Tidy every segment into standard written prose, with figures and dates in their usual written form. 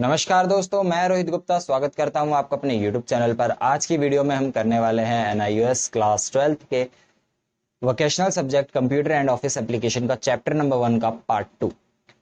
नमस्कार दोस्तों, मैं रोहित गुप्ता स्वागत करता हूं आपका अपने YouTube चैनल पर। आज की वीडियो में हम करने वाले हैं NIUS क्लास 12th के vocational subject computer and office application का चैप्टर नंबर 1 का पार्ट 2।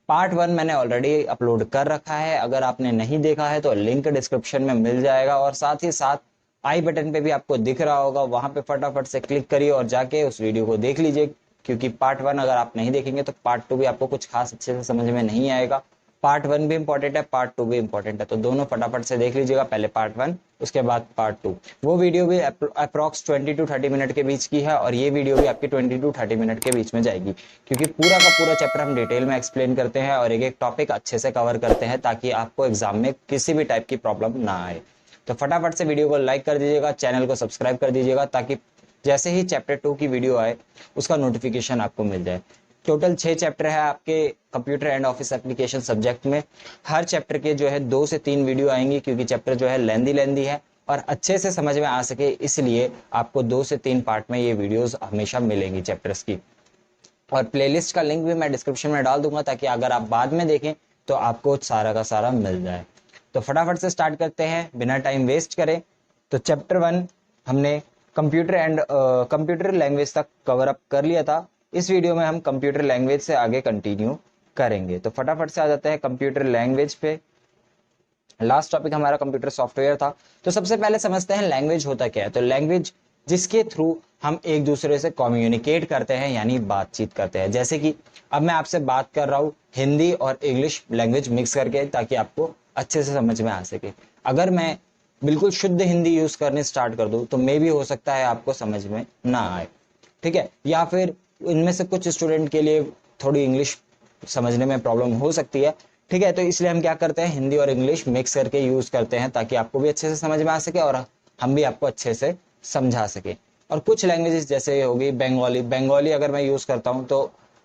पार्ट 1 मैंने ऑलरेडी अपलोड कर रखा है। अगर आपने नहीं देखा है तो लिंक डिस्क्रिप्शन में मिल जाएगा और साथ ही साथ आई बटन पे भी आपको दिख रहा होगा, वहां पे फटाफट से क्लिक करिए और जाके उस वीडियो को देख लीजिए, क्योंकि पार्ट 1 अगर आप नहीं देखेंगे तो पार्ट 2 भी आपको कुछ खास अच्छे से समझ में नहीं आएगा। पार्ट 1 भी इंपॉर्टेंट है, पार्ट 2 भी इंपॉर्टेंट है, तो दोनों फटाफट से देख लीजिएगा। पहले पार्ट 1 उसके बाद पार्ट 2। वो वीडियो भी अप्रॉक्स 20 to 30 मिनट के बीच की है और ये वीडियो भी आपकी 20 to 30 मिनट के बीच में जाएगी, क्योंकि पूरा का पूरा चैप्टर हम डिटेल में एक्सप्लेन करते हैं और एक एक टॉपिक अच्छे से कवर करते हैं ताकि आपको एग्जाम में किसी भी टाइप की प्रॉब्लम ना आए। तो फटाफट से वीडियो को लाइक कर दीजिएगा, चैनल को सब्सक्राइब कर दीजिएगा ताकि जैसे ही चैप्टर 2 की वीडियो आए उसका नोटिफिकेशन आपको मिल जाए। टोटल 6 चैप्टर है आपके computer and office application subject में। हर चैप्टर के जो है 2 से 3 वीडियो आएंगी, क्योंकि चैप्टर जो है लेंदी है और अच्छे से समझ में आ सके, इसलिए आपको 2 से 3 पार्ट में ये वीडियोस हमेशा मिलेंगी चैप्टर्स की। और प्लेलिस्ट का लिंक भी मैं डिस्क्रिप्शन में डाल दूंगा ताकि अगर आप बाद में देखें तो आपको सारा का सारा मिल जाए। तो फटाफट से स्टार्ट करते हैं बिना टाइम वेस्ट करें। तो चैप्टर 1 हमने कंप्यूटर लैंग्वेज तक कवर अप कर लिया था। इस वीडियो में हम कंप्यूटर लैंग्वेज से आगे कंटिन्यू करेंगे। तो फटाफट से आ जाते हैं कंप्यूटर लैंग्वेज पे। लास्ट टॉपिक हमारा कंप्यूटर सॉफ्टवेयर था। तो सबसे पहले समझते हैं लैंग्वेज होता क्या है। तो लैंग्वेज जिसके थ्रू हम एक दूसरे से कम्युनिकेट करते हैं, यानी बातचीत करते हैं। जैसे कि अब मैं आपसे बात कर रहा हूँ हिंदी और इंग्लिश लैंग्वेज मिक्स करके, ताकि आपको अच्छे से समझ में आ सके। अगर मैं बिल्कुल शुद्ध हिंदी यूज करने स्टार्ट कर दूं तो मे भी हो सकता है आपको समझ में ना आए, ठीक है। या फिर इनमें से कुछ स्टूडेंट के लिए थोड़ी इंग्लिश समझने में प्रॉब्लम हो सकती है, ठीक है। तो इसलिए हम क्या करते हैं, हिंदी और इंग्लिश मिक्स करके यूज करते हैं ताकि आपको भी अच्छे से समझ में आ सके और हम भी आपको अच्छे से समझा सके। और कुछ लैंग्वेजेस जैसे होगी बंगाली अगर मैं यूज करता हूं तो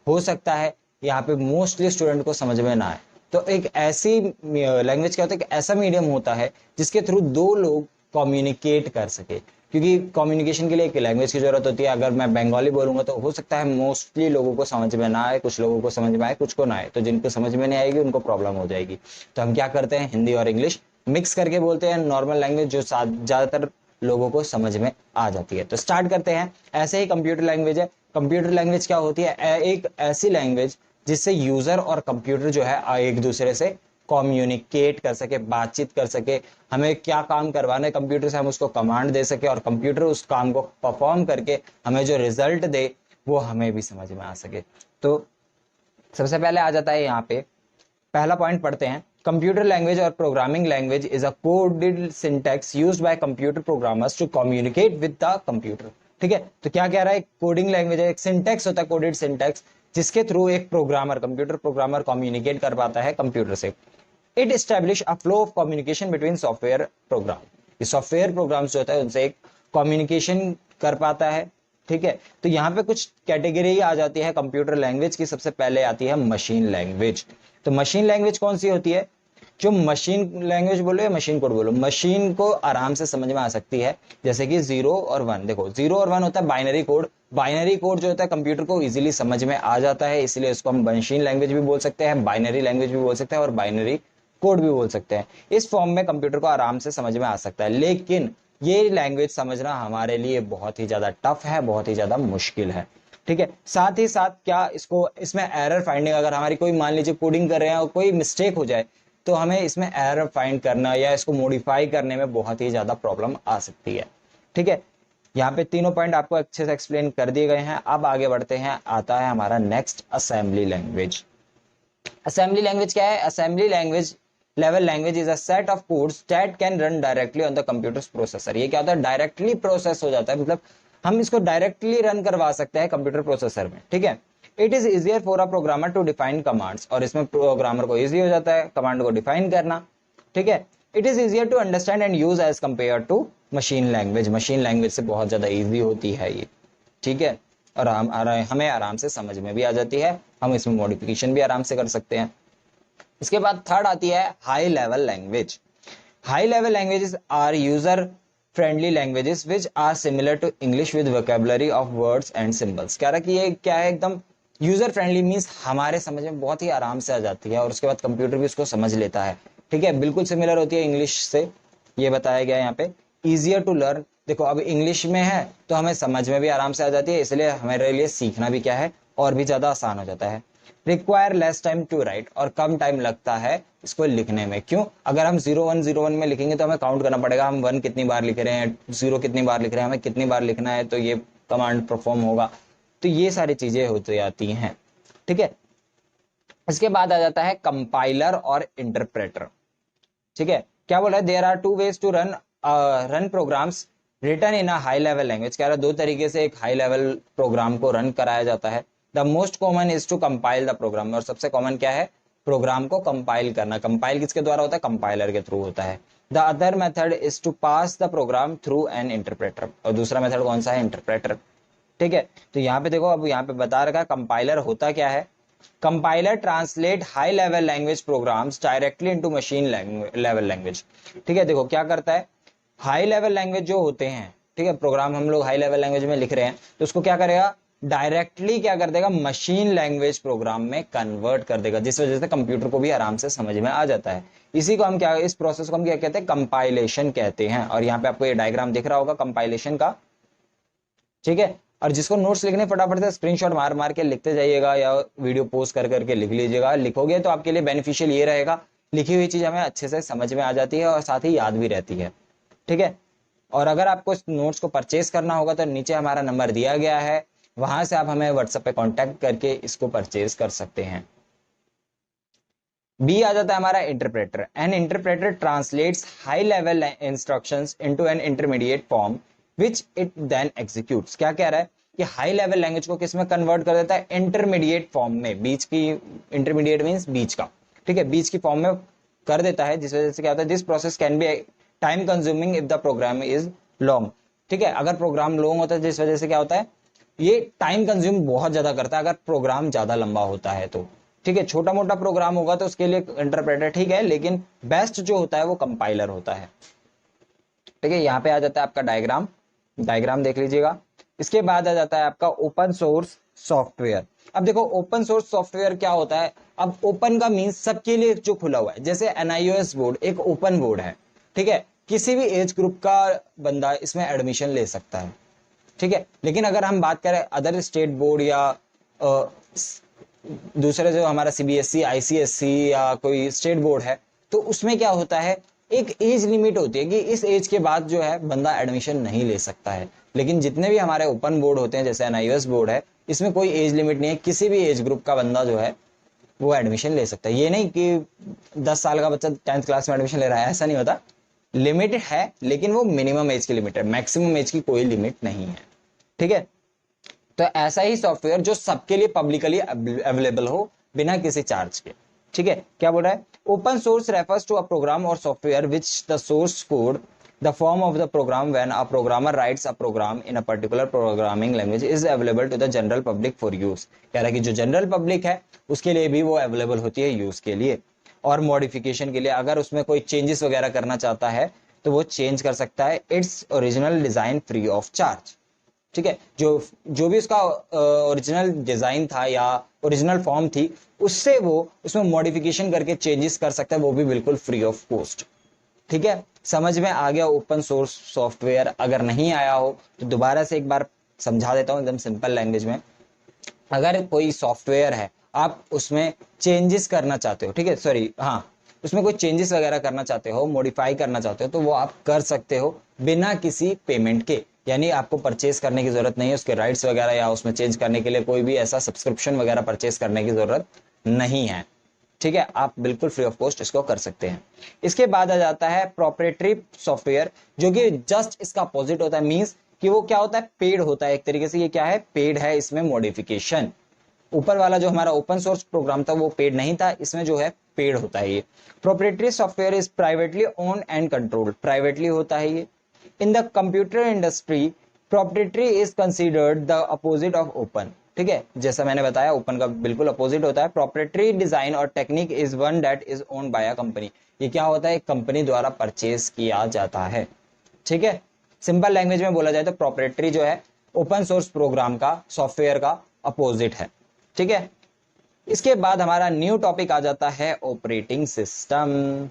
हो सकता है यहाँ पे मोस्टली स्टूडेंट को समझ में ना आए। तो एक ऐसी लैंग्वेज क्या होता है, एक ऐसा मीडियम होता है जिसके थ्रू दो लोग कम्युनिकेट कर सके, क्योंकि कम्युनिकेशन के लिए एक लैंग्वेज की जरूरत होती है। अगर मैं बंगाली बोलूंगा तो हो सकता है मोस्टली लोगों को समझ में ना आए, कुछ लोगों को समझ में आए, कुछ को ना आए। तो जिनको समझ में नहीं आएगी उनको प्रॉब्लम हो जाएगी। तो हम क्या करते हैं, हिंदी और इंग्लिश मिक्स करके बोलते हैं, नॉर्मल लैंग्वेज जो ज्यादातर लोगों को समझ में आ जाती है। तो स्टार्ट करते हैं। ऐसे ही कंप्यूटर लैंग्वेज है। कंप्यूटर लैंग्वेज क्या होती है, एक ऐसी लैंग्वेज जिससे यूजर और कंप्यूटर जो है एक दूसरे से कम्युनिकेट कर सके, बातचीत कर सके। हमें क्या काम करवाना है कंप्यूटर से, हम उसको कमांड दे सके और कंप्यूटर उस काम को परफॉर्म करके हमें जो रिजल्ट दे वो हमें भी समझ में आ सके। तो सबसे पहले आ जाता है यहाँ पे पहला पॉइंट पढ़ते हैं। कंप्यूटर लैंग्वेज और programming language is a coded syntax used by computer programmers to communicate with the computer, ठीक है। तो क्या कह रहा है, कोडिंग लैंग्वेज है, एक सिंटैक्स होता है कोडेड सिंटैक्स, जिसके थ्रू एक कंप्यूटर प्रोग्रामर कम्युनिकेट कर पाता है कंप्यूटर से। It establish a flow of communication between software program. ये सॉफ्टवेयर प्रोग्राम्स जो होता है उनसे एक कम्युनिकेशन कर पाता है, ठीक है। तो यहाँ पे कुछ कैटेगरी आ जाती है कंप्यूटर लैंग्वेज की। सबसे पहले आती है मशीन लैंग्वेज। तो मशीन लैंग्वेज कौन सी होती है, जो मशीन लैंग्वेज बोलो या मशीन कोड बोलो, मशीन को आराम से समझ में आ सकती है। जैसे कि 0 और 1, देखो 0 और 1 होता है बाइनरी कोड। बाइनरी कोड जो होता है कंप्यूटर को इजीली समझ में आ जाता है, इसलिए उसको हम मशीन लैंग्वेज भी बोल सकते हैं, बाइनरी लैंग्वेज भी बोल सकते हैं और बाइनरी कोड भी बोल सकते हैं। इस फॉर्म में कंप्यूटर को आराम से समझ में आ सकता है। लेकिन ये लैंग्वेज समझना हमारे लिए बहुत ही ज्यादा टफ है, बहुत ही ज्यादा मुश्किल है, ठीक है। साथ ही साथ क्या इसमें एरर फाइंडिंग, अगर हमारी कोई मान लीजिए कोडिंग कर रहे हैं और कोई मिस्टेक हो जाए तो हमें इसमें एरर फाइंड करना या इसको मॉडिफाई करने में बहुत ही ज्यादा प्रॉब्लम आ सकती है, ठीक है। यहाँ पे तीनों पॉइंट आपको अच्छे से एक्सप्लेन कर दिए गए हैं। अब आगे बढ़ते हैं, आता है हमारा next assembly language. Assembly language क्या है, assembly language level language is a set of codes that can run directly on the computer processor. ये क्या होता है, डायरेक्टली प्रोसेस हो जाता है, मतलब हम इसको डायरेक्टली रन करवा सकते हैं कंप्यूटर प्रोसेसर में, ठीक है। It is easier for a programmer to define commands, और इसमें प्रोग्रामर को इजी हो जाता है कमांड को डिफाइन करना, ठीक है। It is easier to understand and use as compare to machine language. Machine language से बहुत ज्यादा इजी होती है ये, ठीक है। और हमें आराम से समझ में भी आ जाती है, हम इसमें मॉडिफिकेशन भी आराम से कर सकते हैं। इसके बाद थर्ड आती है high level language. High level languages are user friendly languages which are similar to English with vocabulary of words and symbols. कह रहा कि ये क्या है, एकदम यूजर फ्रेंडली मींस हमारे समझ में बहुत ही आराम से आ जाती है और उसके बाद कंप्यूटर भी उसको समझ लेता है। ठीक है, बिल्कुल सिमिलर होती है इंग्लिश से, ये बताया गया है यहाँ पे। ईजियर टू लर्न, देखो अब इंग्लिश में है तो हमें समझ में भी आराम से आ जाती है, इसलिए हमारे लिए सीखना भी क्या है, और भी ज्यादा आसान हो जाता है। Require less time to write, और कम टाइम लगता है इसको लिखने में। क्यों? अगर हम 0101 में लिखेंगे तो हमें काउंट करना पड़ेगा, हम 1 कितनी बार लिख रहे हैं, 0 कितनी बार लिख रहे हैं, हमें कितनी बार लिखना है, तो ये कमांड परफॉर्म होगा। तो ये सारी चीजें हो जाती हैं, ठीक है। इसके बाद आ जाता है कंपाइलर और इंटरप्रेटर, ठीक है। क्या बोला है? There are two ways to run programs written in a high level language. कह रहा है दो तरीके से एक हाई लेवल प्रोग्राम को रन कराया जाता है। The most common is to compile the program, और सबसे कॉमन क्या है? प्रोग्राम को कंपाइल करना। कंपाइल किसके द्वारा होता है? कंपाइलर के थ्रू होता है। The other method is to pass the program through an interpreter, और दूसरा मेथड कौन सा है? इंटरप्रेटर, ठीक है। तो यहाँ पे देखो, अब यहाँ पे बता रखा है कंपाइलर होता क्या है। Compiler translate high level language programs directly into machine level language, ठीक है। देखो क्या करता है, हाई लेवल लैंग्वेज जो होते हैं, ठीक है, प्रोग्राम हम लोग हाई लेवल लैंग्वेज में लिख रहे हैं, तो उसको क्या करेगा? डायरेक्टली क्या कर देगा? मशीन लैंग्वेज प्रोग्राम में कन्वर्ट कर देगा, जिस वजह से कंप्यूटर को भी आराम से समझ में आ जाता है। इसी को हम क्या, इस प्रोसेस को हम क्या कहते हैं? कंपाइलेशन कहते हैं। और यहाँ पे आपको ये डायग्राम दिख रहा होगा कंपाइलेशन का, ठीक है। और जिसको नोट्स लिखने फटाफट से स्क्रीनशॉट मार मार के लिखते जाइएगा, या वीडियो पोस्ट कर करके लिख लीजिएगा। लिखोगे तो आपके लिए बेनिफिशियल ये रहेगा, लिखी हुई चीज हमें अच्छे से समझ में आ जाती है और साथ ही याद भी रहती है, ठीक है। और अगर आपको इस नोट्स को परचेस करना होगा तो नीचे हमारा नंबर दिया गया है, वहां से आप हमें व्हाट्सएप पे कांटेक्ट करके इसको परचेज कर सकते हैं। बी आ जाता है हमारा interpreter. An interpreter translates high level instructions into an intermediate form which it then executes. क्या कह रहा है कि हाई लेवल लैंग्वेज को किस में कन्वर्ट कर देता है? इंटरमीडिएट फॉर्म में, बीच की, इंटरमीडिएट मींस बीच का, ठीक है, बीच की फॉर्म में कर देता है, जिस वजह से क्या होता है? This process can be time consuming if the program is long, ठीक है। अगर प्रोग्राम लॉन्ग होता है, जिस वजह से क्या होता है? ये टाइम कंज्यूम बहुत ज्यादा करता है अगर प्रोग्राम ज्यादा लंबा होता है तो, ठीक है। छोटा मोटा प्रोग्राम होगा तो उसके लिए इंटरप्रेटर ठीक है, लेकिन बेस्ट जो होता है वो कंपाइलर होता है, ठीक है। यहाँ पे आ जाता है आपका डायग्राम, डायग्राम देख लीजिएगा। इसके बाद आ जाता है आपका ओपन सोर्स सॉफ्टवेयर। अब देखो ओपन सोर्स सॉफ्टवेयर क्या होता है? अब ओपन का मीन्स सबके लिए जो खुला हुआ है, जैसे NIOS बोर्ड एक ओपन बोर्ड है, ठीक है, किसी भी एज ग्रुप का बंदा इसमें एडमिशन ले सकता है, ठीक है। लेकिन अगर हम बात करें अदर स्टेट बोर्ड या दूसरे जो हमारा CBSE ICSE या कोई स्टेट बोर्ड है, तो उसमें क्या होता है? एक एज लिमिट होती है कि इस एज के बाद जो है बंदा एडमिशन नहीं ले सकता है। लेकिन जितने भी हमारे ओपन बोर्ड होते हैं, जैसे NIOS बोर्ड है, इसमें कोई एज लिमिट नहीं है, किसी भी एज ग्रुप का बंदा जो है वो एडमिशन ले सकता है। ये नहीं कि 10 साल का बच्चा 10th क्लास में एडमिशन ले रहा है, ऐसा नहीं होता। लिमिट है, लेकिन वो मिनिमम एज की लिमिट है, मैक्सिमम एज की कोई लिमिट नहीं है, ठीक है। तो ऐसा ही सॉफ्टवेयर जो सबके लिए पब्लिकली अवेलेबल हो बिना किसी चार्ज के, ठीक है। क्या बोल रहा है? Open source refers to a program or software which the source code the form of the program when a programmer writes a program in a particular programming language is available to the general public for use. कह रहा है कि जो general public है उसके लिए भी वो अवेलेबल होती है यूज के लिए और मॉडिफिकेशन के लिए। अगर उसमें कोई चेंजेस वगैरह करना चाहता है तो वो चेंज कर सकता है, its original design free of charge, ठीक है। जो जो भी उसका ओरिजिनल डिजाइन था या ओरिजिनल फॉर्म थी, उससे वो उसमें मॉडिफिकेशन करके चेंजेस कर सकता है, वो भी बिल्कुल फ्री ऑफ कॉस्ट, ठीक है। समझ में आ गया ओपन सोर्स सॉफ्टवेयर? अगर नहीं आया हो तो दोबारा से एक बार समझा देता हूं एकदम सिंपल लैंग्वेज में। अगर कोई सॉफ्टवेयर है, आप उसमें चेंजेस करना चाहते हो, ठीक है, सॉरी, हाँ, उसमें कोई चेंजेस वगैरह करना चाहते हो, मॉडिफाई करना चाहते हो, तो वो आप कर सकते हो बिना किसी पेमेंट के। यानी आपको परचेस करने की जरूरत नहीं है, उसके राइट्स वगैरह या उसमें चेंज करने के लिए कोई भी ऐसा सब्सक्रिप्शन वगैरह परचेस करने की जरूरत नहीं है, ठीक है। आप बिल्कुल फ्री ऑफ कॉस्ट इसको कर सकते हैं। इसके बाद आ जाता है प्रोप्राइटरी सॉफ्टवेयर, जो कि जस्ट इसका अपोजिट होता है। मींस कि वो क्या होता है? पेड होता है एक तरीके से। ये क्या है? पेड है, इसमें मॉडिफिकेशन। ऊपर वाला जो हमारा ओपन सोर्स प्रोग्राम था वो पेड नहीं था, इसमें जो है पेड होता है। ये proprietary software is privately owned and controlled, privately होता है ये। In the computer industry proprietary is considered the opposite of open, ठीक है। जैसा मैंने बताया ओपन का बिल्कुल अपोजिट होता है। प्रोप्राइटरी डिजाइन और technique is one that is owned by a company. ये क्या होता है? कंपनी द्वारा परचेज किया जाता है, ठीक है। सिंपल लैंग्वेज में बोला जाए तो प्रोप्राइटरी जो है ओपन सोर्स प्रोग्राम का, सॉफ्टवेयर का अपोजिट है, ठीक है। इसके बाद हमारा न्यू टॉपिक आ जाता है ऑपरेटिंग सिस्टम।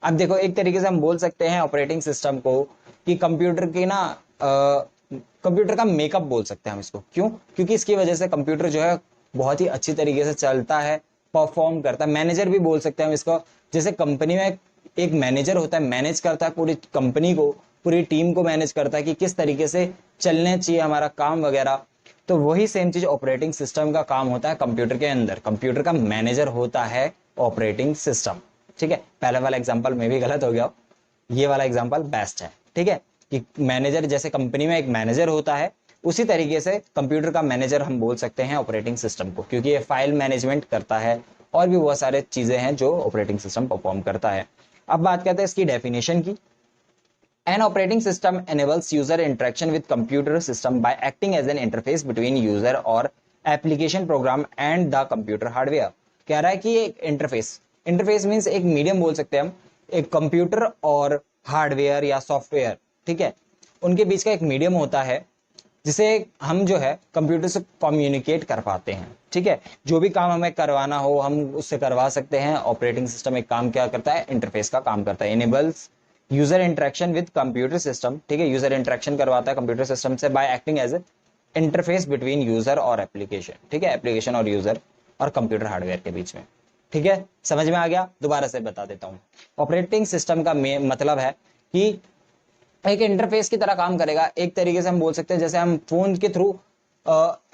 अब देखो एक तरीके से हम बोल सकते हैं ऑपरेटिंग सिस्टम को कि कंप्यूटर की ना कंप्यूटर का मेकअप बोल सकते हैं हम इसको। क्यों? क्योंकि इसकी वजह से कंप्यूटर जो है बहुत ही अच्छी तरीके से चलता है, परफॉर्म करता है। मैनेजर भी बोल सकते हैं हम इसको। जैसे कंपनी में एक मैनेजर होता है, मैनेज करता है पूरी कंपनी को, पूरी टीम को मैनेज करता है कि किस तरीके से चलने चाहिए हमारा काम वगैरह। तो वही सेम चीज ऑपरेटिंग सिस्टम का काम होता है कंप्यूटर के अंदर। कंप्यूटर का मैनेजर होता है ऑपरेटिंग सिस्टम। ठीक है, पहले वाला एग्जांपल में भी गलत हो गया, ये वाला एग्जांपल बेस्ट है। ठीक है, कि मैनेजर जैसे कंपनी में एक मैनेजर होता है, उसी तरीके से कंप्यूटर का मैनेजर हम बोल सकते हैं ऑपरेटिंग सिस्टम को, क्योंकि ये फाइल मैनेजमेंट करता है और भी बहुत सारे चीजें हैं जो ऑपरेटिंग सिस्टम परफॉर्म करता है। अब बात करते हैं इसकी डेफिनेशन की। An operating system enables user interaction with computer system by acting as an interface between user or application program and the computer hardware। कह रहा है कि एक इंटरफेस मीन्स एक मीडियम बोल सकते हैं हम, एक कंप्यूटर और हार्डवेयर या सॉफ्टवेयर, ठीक है, उनके बीच का एक मीडियम होता है जिसे हम जो है कंप्यूटर से कम्युनिकेट कर पाते हैं। ठीक है, जो भी काम हमें करवाना हो हम उससे करवा सकते हैं। ऑपरेटिंग सिस्टम एक काम क्या करता है? इंटरफेस का काम करता है। Enables user interaction with computer system, ठीक है, यूजर इंटरेक्शन करवाता है कंप्यूटर सिस्टम से by acting as a interface between user और एप्लीकेशन। ठीक है, एप्लीकेशन और यूजर और कंप्यूटर हार्डवेयर के बीच में। ठीक है, समझ में आ गया? दोबारा से बता देता हूं। ऑपरेटिंग सिस्टम का मतलब है कि एक इंटरफेस की तरह काम करेगा। एक तरीके से हम बोल सकते हैं जैसे हम फोन के थ्रू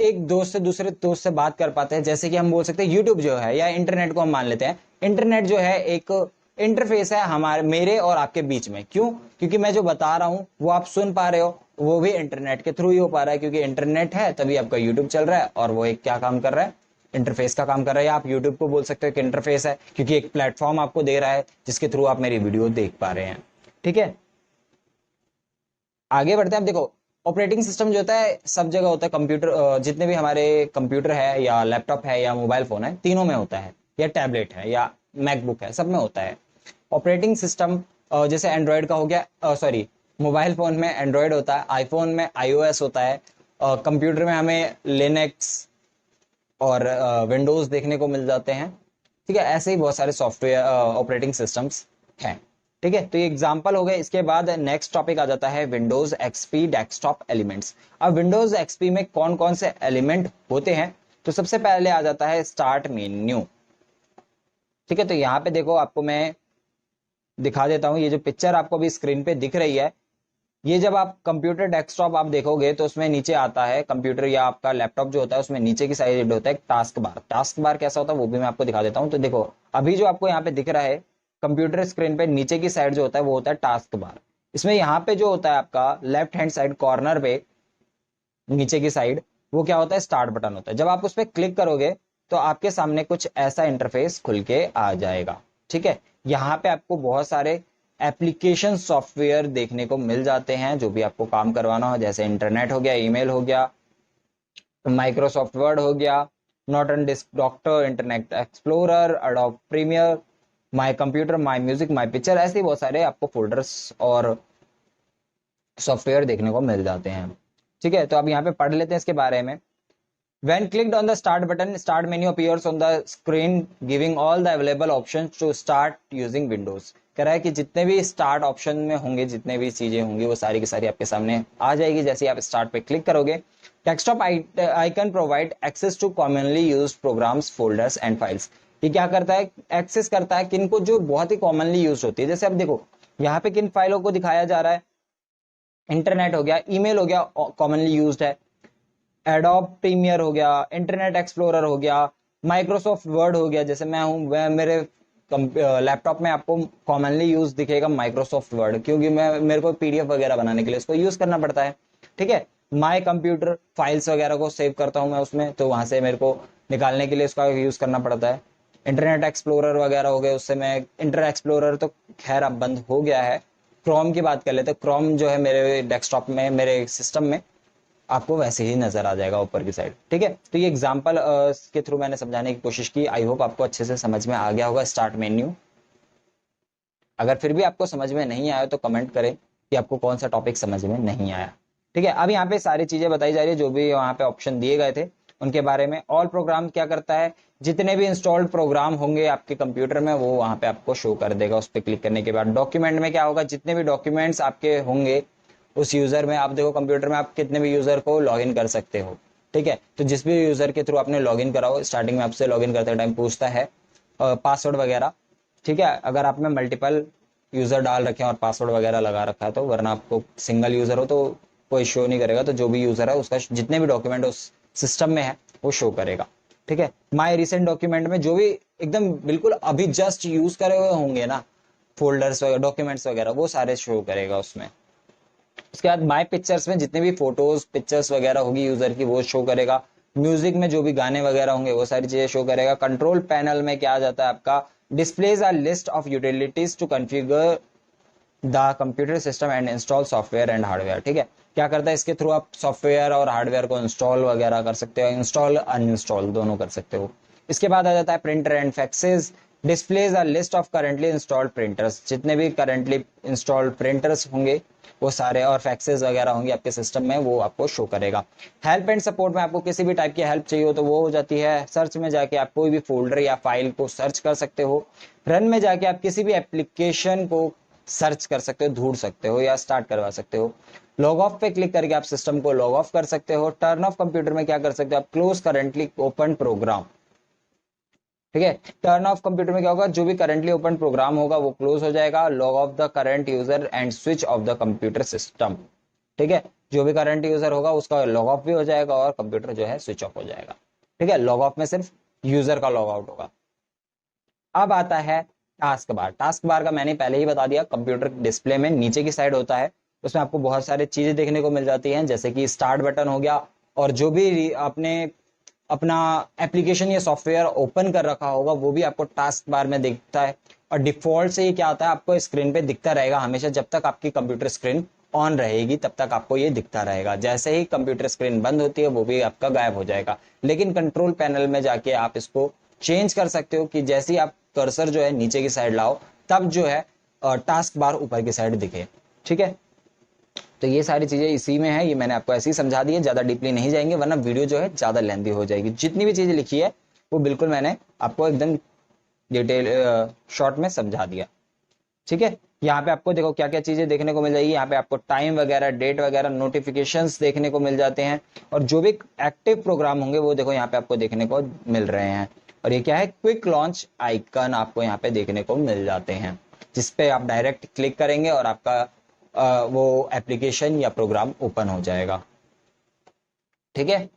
एक दोस्त से दूसरे दोस्त से बात कर पाते हैं, जैसे कि हम बोल सकते हैं यूट्यूब जो है या इंटरनेट को हम मान लेते हैं। इंटरनेट जो है एक इंटरफेस है हमारे, मेरे और आपके बीच में। क्यों? क्योंकि मैं जो बता रहा हूं वो आप सुन पा रहे हो, वो भी इंटरनेट के थ्रू ही हो पा रहा है, क्योंकि इंटरनेट है तभी आपका यूट्यूब चल रहा है, और वो एक क्या काम कर रहा है? इंटरफेस का काम कर रहा है। या आप यूट्यूब को बोल सकते हो कि इंटरफेस है, क्योंकि एक प्लेटफॉर्म आपको दे रहा है जिसके थ्रू आप मेरी वीडियो देख पा रहे हैं। ठीक है, आगे बढ़ते हैं। अब देखो ऑपरेटिंग सिस्टम जो होता है सब जगह होता है। कंप्यूटर जितने भी हमारे कंप्यूटर है या लैपटॉप है या मोबाइल फोन है, तीनों में होता है, या टैबलेट है या मैकबुक है, सब में होता है ऑपरेटिंग सिस्टम। जैसे एंड्रॉयड का हो गया, सॉरी, मोबाइल फोन में एंड्रॉयड होता है, आईफोन में iOS होता है, कंप्यूटर में हमें लिनक्स और विंडोज देखने को मिल जाते हैं। ठीक है, ऐसे ही बहुत सारे सॉफ्टवेयर ऑपरेटिंग सिस्टम्स हैं। ठीक है, तो ये एग्जांपल हो गए। इसके बाद नेक्स्ट टॉपिक आ जाता है विंडोज एक्सपी डेस्कटॉप एलिमेंट्स। अब विंडोज एक्सपी में कौन कौन से एलिमेंट होते हैं? तो सबसे पहले आ जाता है स्टार्ट मेन्यू। ठीक है, तो यहाँ पे देखो आपको मैं दिखा देता हूँ। ये जो पिक्चर आपको अभी स्क्रीन पे दिख रही है, ये जब आप कंप्यूटर डेस्कटॉप आप देखोगे तो उसमें नीचे आता है कंप्यूटर या आपका लैपटॉप जो होता है, उसमें नीचे की साइड होता है टास्क बार। टास्क बार कैसा होता है वो भी मैं आपको दिखा देता हूँ। तो देखो अभी जो आपको यहाँ पे दिख रहा है कंप्यूटर स्क्रीन पे, नीचे की साइड जो होता है वो होता है टास्क बार। इसमें यहाँ पे जो होता है आपका लेफ्ट हैंड साइड कॉर्नर पे नीचे की साइड, वो क्या होता है? स्टार्ट बटन होता है। जब आप उस पर क्लिक करोगे तो आपके सामने कुछ ऐसा इंटरफेस खुल के आ जाएगा। ठीक है, यहाँ पे आपको बहुत सारे एप्लीकेशन सॉफ्टवेयर देखने को मिल जाते हैं जो भी आपको काम करवाना हो, जैसे इंटरनेट हो गया, ईमेल हो गया, माइक्रोसॉफ्ट वर्ड हो गया, Norton Disk Doctor, Internet Explorer, Adobe Premiere, My Computer, My Music, My Picture, ऐसे बहुत सारे आपको फोल्डर्स और सॉफ्टवेयर देखने को मिल जाते हैं। ठीक है, तो अब यहाँ पे पढ़ लेते हैं इसके बारे में। When clicked on the start button, start menu appears on the screen giving all the available options to start using Windows। कह रहा है कि जितने भी स्टार्ट ऑप्शन में होंगे, जितने भी चीजें होंगी, वो सारी की सारी आपके सामने आ जाएगी जैसे आप स्टार्ट पे क्लिक करोगे। Desktop icon provide access to commonly used programs, folders and files. ये क्या करता है? एक्सेस करता है किनको? जो बहुत ही कॉमनली यूज होती है। जैसे अब देखो यहाँ पे किन फाइलों को दिखाया जा रहा है? इंटरनेट हो गया, ईमेल हो गया, कॉमनली यूज्ड है, एडोब प्रीमियर हो गया, इंटरनेट एक्सप्लोरर हो गया, माइक्रोसॉफ्ट वर्ड हो गया। जैसे मैं हूं, मेरे लैपटॉप में आपको कॉमनली यूज दिखेगा माइक्रोसॉफ्ट वर्ड, क्योंकि मेरे को पीडीएफ वगैरह बनाने के लिए इसको यूज करना पड़ता है। ठीक है, माई कंप्यूटर फाइल्स वगैरह को सेव करता हूं मैं उसमें, तो वहां से मेरे को निकालने के लिए इसका यूज करना पड़ता है। इंटरनेट एक्सप्लोरर वगैरह हो गए, उससे मैं इंटरनेट एक्सप्लोरर तो खैर अब बंद हो गया है। क्रोम की बात कर लेते हैं। क्रोम जो है मेरे डेस्कटॉप में, मेरे सिस्टम में आपको वैसे ही नजर आ जाएगा ऊपर की साइड। ठीक है, तो ये एग्जांपल के थ्रू मैंने समझाने की कोशिश की। आई होप आपको अच्छे से समझ में आ गया होगा स्टार्ट मेन्यू। अगर फिर भी आपको समझ में नहीं आया तो कमेंट करें कि आपको कौन सा टॉपिक समझ में नहीं आया। ठीक है, अब यहाँ पे सारी चीजें बताई जा रही है, जो भी वहां पे ऑप्शन दिए गए थे उनके बारे में। ऑल प्रोग्राम क्या करता है, जितने भी इंस्टॉल्ड प्रोग्राम होंगे आपके कंप्यूटर में वो वहां पे आपको शो कर देगा उस पर क्लिक करने के बाद। डॉक्यूमेंट में क्या होगा, जितने भी डॉक्यूमेंट्स आपके होंगे उस यूजर में, आप देखो कंप्यूटर में आप कितने भी यूजर को लॉगिन कर सकते हो, ठीक है। तो जिस भी यूजर के थ्रू आपने लॉगिन करा हो, स्टार्टिंग में आपसे लॉगिन करते टाइम पूछता है पासवर्ड वगैरह, ठीक है। अगर आपने मल्टीपल यूजर डाल रखे हैं और पासवर्ड वगैरह लगा रखा है तो, वरना आपको सिंगल यूजर हो तो कोई शो नहीं करेगा। तो जो भी यूजर है उसका जितने भी डॉक्यूमेंट उस सिस्टम में है वो शो करेगा, ठीक है। माय रिसेंट डॉक्यूमेंट में जो भी एकदम बिल्कुल अभी जस्ट यूज करे हुए होंगे ना फोल्डर्स वगैरह, डॉक्यूमेंट्स वगैरह, वो सारे शो करेगा उसमें। उसके बाद माय पिक्चर्स में जितने भी फोटोज पिक्चर्स वगैरह होगी यूजर की वो शो करेगा। म्यूजिक में जो भी गाने वगैरह होंगे वो सारी चीजें शो करेगा। कंट्रोल पैनल में क्या आ जाता है आपका, displays a list of utilities to configure the computer system and install software and hardware, ठीक है। क्या करता है, इसके थ्रू आप सॉफ्टवेयर और हार्डवेयर को इंस्टॉल वगैरह कर सकते हो, इंस्टॉल अनइंस्टॉल दोनों कर सकते हो। इसके बाद आ जाता है printer and faxes, displays a list of currently installed printers, जितने भी करंटली इंस्टॉल्ड प्रिंटर्स होंगे वो सारे, और फैक्सेस वगैरह होंगे आपके सिस्टम में, वो आपको शो करेगा। हेल्प एंड सपोर्ट में आपको किसी भी टाइप की हेल्प चाहिए हो तो वो हो जाती है। सर्च में जाके आप कोई भी फोल्डर या फाइल को सर्च कर सकते हो। रन में जाके आप किसी भी एप्लीकेशन को सर्च कर सकते हो, ढूंढ सकते हो या स्टार्ट करवा सकते हो। लॉग ऑफ पे क्लिक करके आप सिस्टम को लॉग ऑफ कर सकते हो। टर्न ऑफ कंप्यूटर में क्या कर सकते हो आप, क्लोज करंटली ओपन प्रोग्राम, ठीक है। टर्न ऑफ कंप्यूटर में क्या होगा, जो भी करंटली ओपन प्रोग्राम होगा वो क्लोज हो जाएगा। Log of the current user and switch off the computer system, ठीक है। जो भी करंट यूजर होगा उसका लॉग ऑफ भी हो जाएगा और कंप्यूटर जो है स्विच ऑफ हो जाएगा, ठीक है। लॉग ऑफ में सिर्फ यूजर का लॉग आउट होगा। अब आता है टास्क बार। टास्क बार का मैंने पहले ही बता दिया, कंप्यूटर डिस्प्ले में नीचे की साइड होता है, उसमें आपको बहुत सारी चीजें देखने को मिल जाती हैं, जैसे कि स्टार्ट बटन हो गया, और जो भी आपने अपना एप्लीकेशन या सॉफ्टवेयर ओपन कर रखा होगा वो भी आपको टास्क बार में दिखता है। और डिफॉल्ट से ये क्या आता है, आपको स्क्रीन पे दिखता रहेगा हमेशा, जब तक आपकी कंप्यूटर स्क्रीन ऑन रहेगी तब तक आपको ये दिखता रहेगा। जैसे ही कंप्यूटर स्क्रीन बंद होती है वो भी आपका गायब हो जाएगा। लेकिन कंट्रोल पैनल में जाके आप इसको चेंज कर सकते हो कि जैसे ही आप कर्सर जो है नीचे की साइड लाओ तब जो है टास्क बार ऊपर की साइड दिखे, ठीक है। तो ये सारी चीजें इसी में है, ये मैंने आपको ऐसे ही समझा दी है, ज्यादा डीपली नहीं जाएंगे वरना वीडियो जो है ज्यादा लेंथी हो जाएगी। जितनी भी चीजें लिखी है वो बिल्कुल मैंने आपको एकदम डिटेल शॉर्ट में समझा दिया, ठीक है। यहाँ पे आपको देखो क्या क्या चीजें देखने को मिल जाएगी, यहाँ पे आपको टाइम वगैरह, डेट वगैरह, नोटिफिकेशंस देखने को मिल जाते हैं, और जो भी एक्टिव प्रोग्राम होंगे वो देखो यहाँ पे आपको देखने को मिल रहे हैं। और ये क्या है, क्विक लॉन्च आइकन आपको यहाँ पे देखने को मिल जाते हैं, जिसपे आप डायरेक्ट क्लिक करेंगे और आपका वो एप्लीकेशन या प्रोग्राम ओपन हो जाएगा, ठीक है।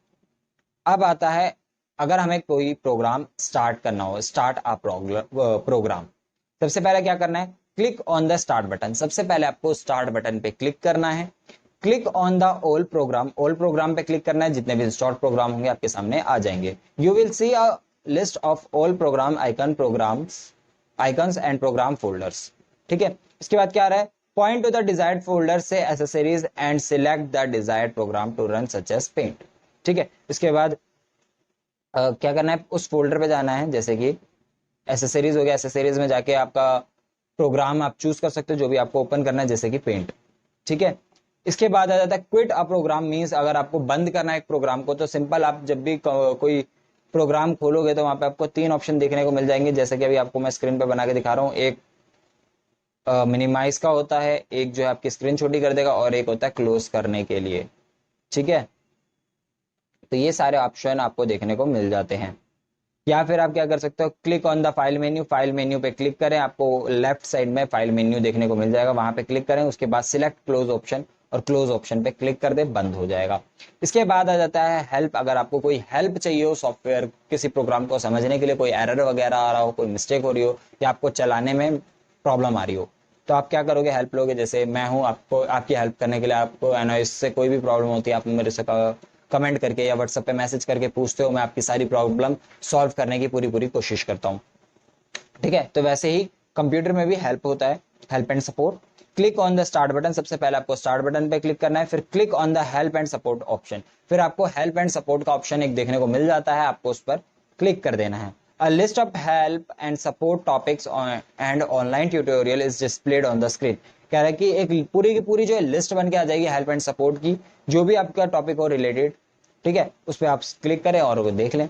अब आता है, अगर हमें कोई प्रोग्राम स्टार्ट करना हो, स्टार्ट अ प्रोग्राम, सबसे पहले क्या करना है, click on the start button. सबसे पहले आपको स्टार्ट बटन पे क्लिक करना है। Click on the all programme, all programme पे क्लिक करना है, जितने भी इंस्टॉल्ड प्रोग्राम होंगे आपके सामने आ जाएंगे। You will see a list of all program icon, programs icons and program folders, ठीक है। इसके बाद क्या आ रहा है, point to the desired folder से accessories and select the desired program to run such as paint, ठीक है। इसके बाद क्या करना है, उस फोल्डर पे जाना है, जैसे कि एसेसरीज हो गया, एसेसरीज में जाके आपका प्रोग्राम आप चूज कर सकते हो जो भी आपको ओपन करना है, जैसे कि पेंट, ठीक है। इसके बाद आ जाता है क्विट अ प्रोग्राम, मींस अगर आपको बंद करना है एक प्रोग्राम को तो सिंपल आप जब भी कोई प्रोग्राम खोलोगे तो वहां पे आपको 3 ऑप्शन देखने को मिल जाएंगे, जैसे कि अभी आपको मैं स्क्रीन पे बना के दिखा रहा हूँ। एक मिनिमाइज का होता है, एक जो है आपकी स्क्रीन छोटी कर देगा, और एक होता है क्लोज करने के लिए, ठीक है। तो ये सारे ऑप्शन आपको देखने को मिल जाते हैं। या फिर आप क्या कर सकते हो, click on the file menu, file menu पे क्लिक करें, आपको लेफ्ट साइड में फाइल मेन्यू देखने को मिल जाएगा, वहां पे क्लिक करें, उसके बाद सिलेक्ट क्लोज ऑप्शन, और क्लोज ऑप्शन पे क्लिक कर दे, बंद हो जाएगा। इसके बाद आ जाता है हेल्प। अगर आपको कोई हेल्प चाहिए हो सॉफ्टवेयर किसी प्रोग्राम को समझने के लिए, कोई एरर वगैरह आ रहा हो, कोई मिस्टेक हो रही हो, या आपको चलाने में प्रॉब्लम आ रही हो, तो आप क्या करोगे, हेल्प लोगे। जैसे मैं हूं, आपको आपकी हेल्प करने के लिए, आपको एनओएस से कोई भी प्रॉब्लम होती है आप मेरे से कमेंट करके या व्हाट्सएप पे मैसेज करके पूछते हो, मैं आपकी सारी प्रॉब्लम सॉल्व करने की पूरी पूरी कोशिश करता हूँ, ठीक है। तो वैसे ही कंप्यूटर में भी हेल्प होता है, help and support. Click on the start button, सबसे पहले आपको स्टार्ट बटन पे क्लिक करना है, फिर click on the help and support option, फिर आपको हेल्प एंड सपोर्ट का ऑप्शन एक देखने को मिल जाता है, आपको उस पर क्लिक कर देना है। A list of help and support topics and online tutorial is displayed on the screen। कह रहा है कि एक पूरी की पूरी जो है लिस्ट बन के आ जाएगी हेल्प एंड सपोर्ट की, जो भी आपका टॉपिक हो रिलेटेड, ठीक है, उस पर आप क्लिक करें और वो देख लें।